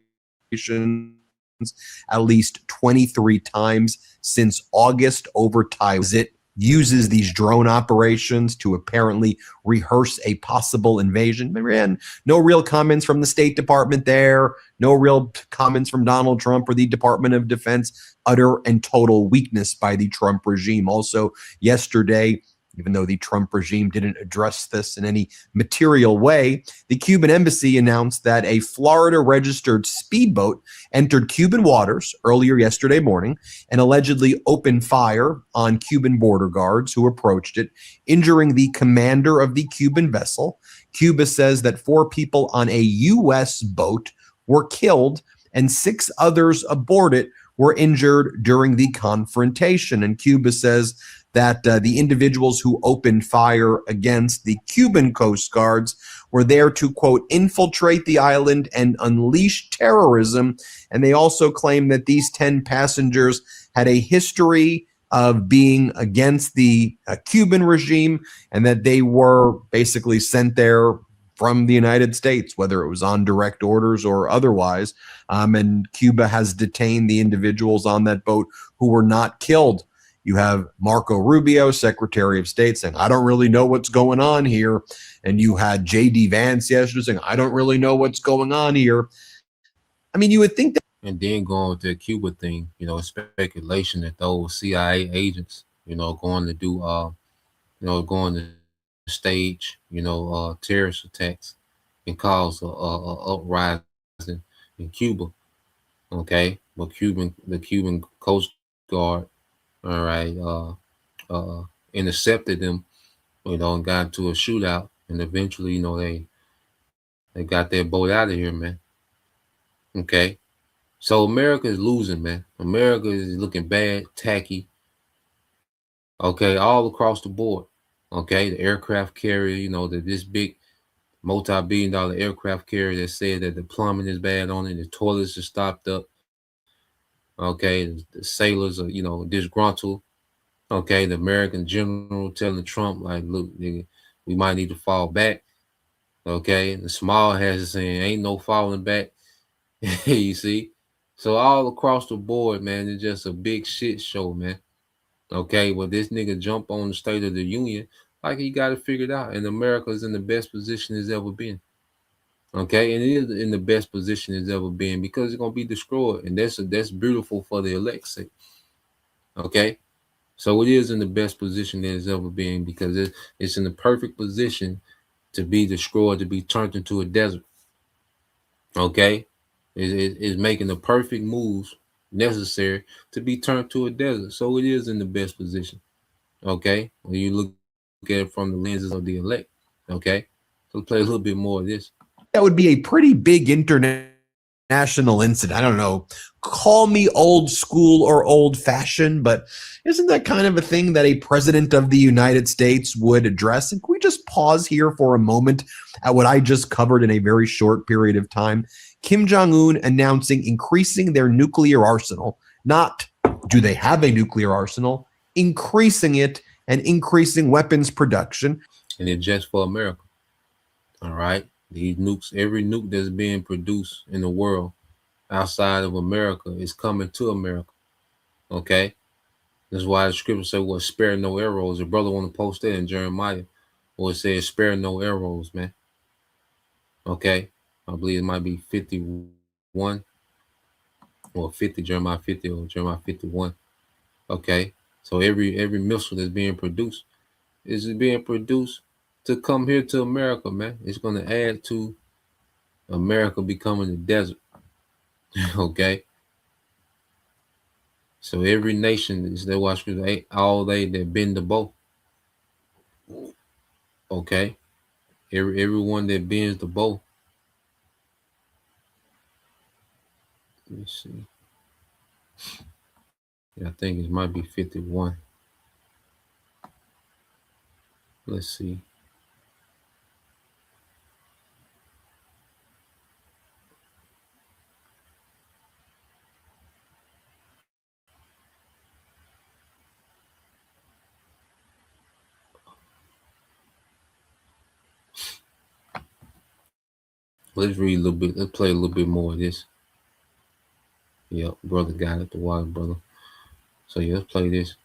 at least 23 times since August over Taiwan. It uses these drone operations to apparently rehearse a possible invasion. But man, no real comments from the State Department there, no real comments from Donald Trump or the Department of Defense. Utter and total weakness by the Trump regime. Also yesterday, even though the Trump regime didn't address this in any material way, the Cuban embassy announced that a Florida-registered speedboat entered Cuban waters earlier yesterday morning and allegedly opened fire on Cuban border guards who approached it, injuring the commander of the Cuban vessel. Cuba says that 4 people on a U.S. boat were killed and 6 others aboard it were injured during the confrontation. And Cuba says that the individuals who opened fire against the Cuban Coast Guards were there to, quote, infiltrate the island and unleash terrorism. And they also claim that these 10 passengers had a history of being against the Cuban regime and that they were basically sent there from the United States, whether it was on direct orders or otherwise. And Cuba has detained the individuals on that boat who were not killed. You have Marco Rubio, Secretary of State, saying, I don't really know what's going on here. And you had J.D. Vance yesterday saying, I don't really know what's going on here. I mean, you would think that. And then going with the Cuba thing, you know, speculation that those CIA agents, you know, going to do, going to stage, terrorist attacks and cause a uprising in Cuba. Okay, but the Cuban Coast Guard, all right, intercepted them, and got into a shootout, and eventually, they got their boat out of here, man. Okay, so America is losing, man. America is looking bad, tacky. Okay, all across the board. Okay, the aircraft carrier, this big multi-billion-dollar aircraft carrier that said that the plumbing is bad on it, the toilets are stopped up. Okay, the sailors are, disgruntled. Okay, the American general telling Trump, like, look, nigga, we might need to fall back. Okay, the small hats is saying, ain't no falling back. You see? So all across the board, man, it's just a big shit show, man. Okay, well, this nigga jump on the State of the Union like he got it figured out, and America's in the best position it's ever been. Okay, and it is in the best position it's ever been because it's gonna be destroyed, and that's beautiful for the elect's sake. Okay, so it is in the best position that it's ever been because it's in the perfect position to be destroyed, to be turned into a desert. Okay, it's making the perfect moves necessary to be turned to a desert, so it is in the best position. Okay, when you look at it from the lenses of the elect. Okay, so play a little bit more of this. That would be a pretty big international incident. I don't know, call me old school or old fashioned, but isn't that kind of a thing that a president of the United States would address? And can we just pause here for a moment at what I just covered in a very short period of time? Kim Jong-un announcing increasing their nuclear arsenal. Not do they have a nuclear arsenal, increasing it and increasing weapons production. And it's just for America. All right. These nukes, every nuke that's being produced in the world outside of America is coming to America. Okay. That's why the scripture said, well, spare no arrows. The brother want to post that in Jeremiah, or it says, spare no arrows, man. Okay. I believe it might be 51 or 50, Jeremiah 50 or Jeremiah 51. Okay. So every missile that's being produced is being produced to come here to America, man. It's going to add to America becoming a desert. Okay. So every nation is they watch all they that bend the bow. Okay. Everyone that bends the bow. Let me see. Yeah, I think it might be 51. Let's see. Let's read a little bit. Let's play a little bit more of this. Yep, brother got it. The water, brother. So yeah, let's play this.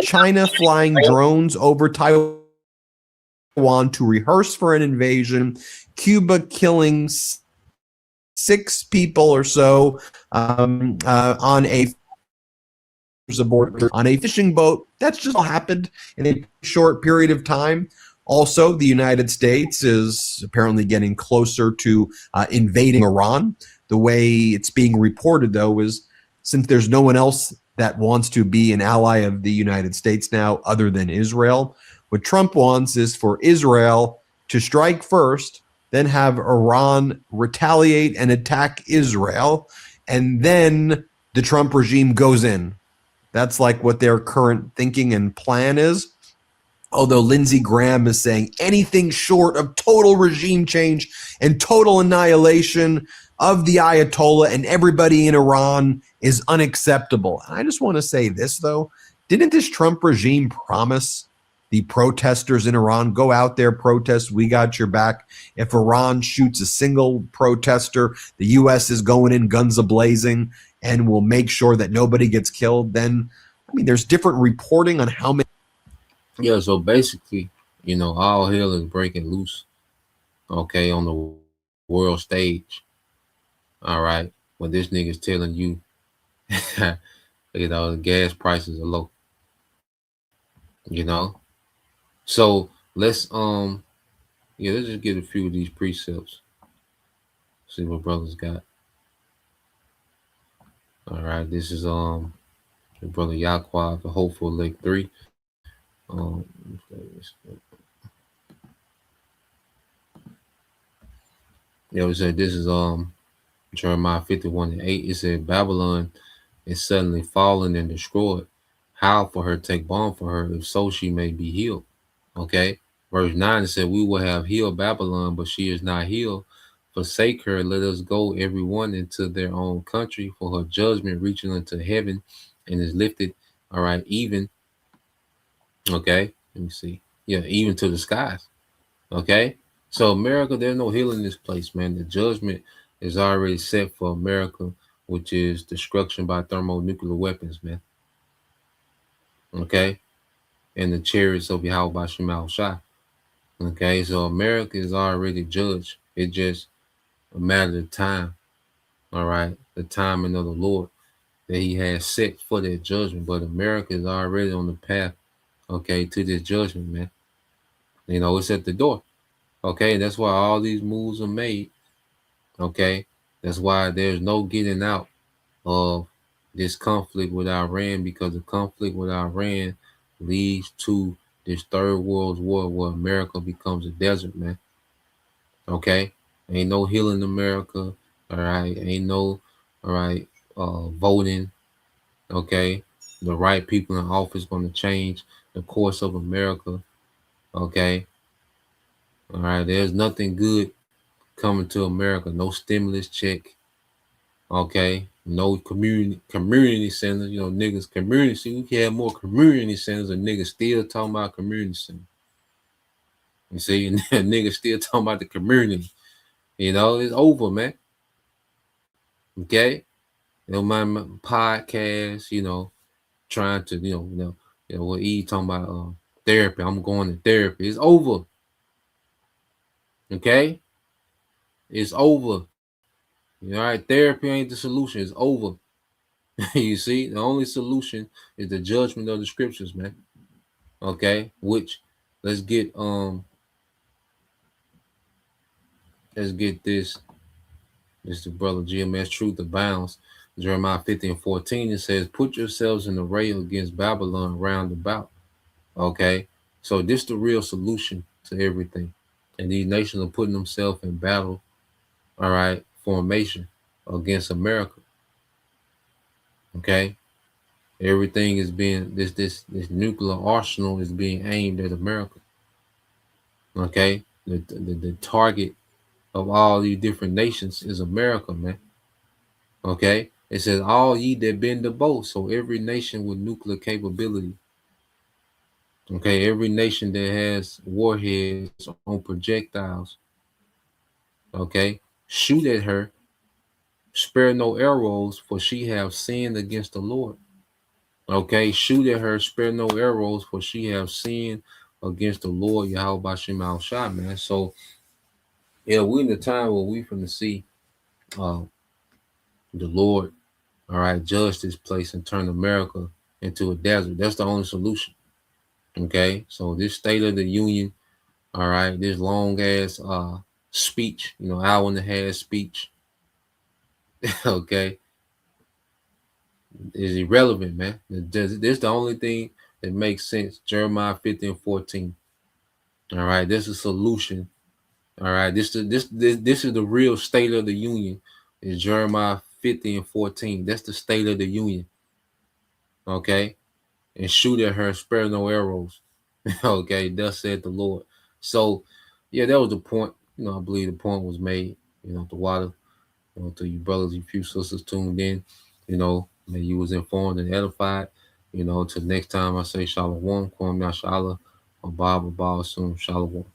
China flying drones over Taiwan to rehearse for an invasion. Cuba killing 6 people or so on a fishing boat. That's just all happened in a short period of time. Also, the United States is apparently getting closer to invading Iran. The way it's being reported, though, is since there's no one else that wants to be an ally of the United States now other than Israel, what Trump wants is for Israel to strike first, then have Iran retaliate and attack Israel, and then the Trump regime goes in. That's like what their current thinking and plan is. Although Lindsey Graham is saying anything short of total regime change and total annihilation of the Ayatollah and everybody in Iran is unacceptable. And I just want to say this, though. Didn't this Trump regime promise the protesters in Iran. Go out there, protest. We got your back. If Iran shoots a single protester, the U.S. is going in guns a-blazing and will make sure that nobody gets killed. Then, I mean, there's different reporting on how many. Yeah, so basically, all hell is breaking loose, okay, on the world stage. All right. When this nigga's telling you, the gas prices are low, you know. So let's just get a few of these precepts. See what brothers got. All right, this is the brother Yaqua, the hopeful leg 3. Um it said this is Jeremiah 51:8. It said Babylon is suddenly fallen and destroyed. How for her take balm for her, if so she may be healed. Okay. Verse 9 it said, we will have healed Babylon, but she is not healed. Forsake her, let us go every one into their own country, for her judgment reaching unto heaven and is lifted. All right, even. Okay, let me see. Yeah, even to the skies. Okay. So America, there's no healing in this place, man. The judgment is already set for America, which is destruction by thermonuclear weapons, man. Okay. And the chariots of Yahweh by Shemal Shah. Okay, so America is already judged. It's just a matter of time. All right, the timing of the Lord that He has set for that judgment. But America is already on the path, okay, to this judgment, man. It's at the door. Okay, that's why all these moves are made. Okay, that's why there's no getting out of this conflict with Iran, because the conflict with Iran leads to this third world war where America becomes a desert, man. Okay, ain't no healing America. All right, ain't no voting. Okay, the right people in office going to change the course of America. Okay, all right, there's nothing good coming to America. No stimulus check. Okay, no community centers. Niggas community. We can have more community centers, and niggas still talking about community center. You see, niggas still talking about the community. It's over, man. Okay, my podcast. Trying to what E talking about therapy. I'm going to therapy. It's over. Okay, it's over. All right, therapy ain't the solution. It's over. You see, the only solution is the judgment of the scriptures, man. Okay, which let's get this. This is the brother GMS Truth Abounds. Jeremiah 50:14. It says, "Put yourselves in array against Babylon round about." Okay, so this the real solution to everything, and these nations are putting themselves in battle. All right, formation against America. Okay, everything is being this nuclear arsenal is being aimed at America. Okay, the target of all these different nations is America, man. Okay, it says all ye that bend the bow. So every nation with nuclear capability. Okay, every nation that has warheads on projectiles. Okay, shoot at her, spare no arrows, for she have sinned against the Lord. Okay, shoot at her, spare no arrows, for she have sinned against the Lord Yahweh Bashem Al Shah, man. So yeah, we're in the time where we finna see uh the Lord, all right, judge this place and turn America into a desert. That's the only solution. Okay, so this State of the Union, all right, this long ass speech, hour and a half speech, okay, is irrelevant, man. This is the only thing that makes sense. Jeremiah 50:14. All right, this is a solution. All right, this is the real State of the Union. Is Jeremiah 50:14. That's the State of the Union. Okay, and shoot at her, spare no arrows. Okay, thus said the Lord. So, yeah, that was the point. I believe the point was made. The water, to you brothers, you few sisters tuned in. May you was informed and edified. Till next time I say Shalom, Kwam Yashala. Abba, Abba, Shalom.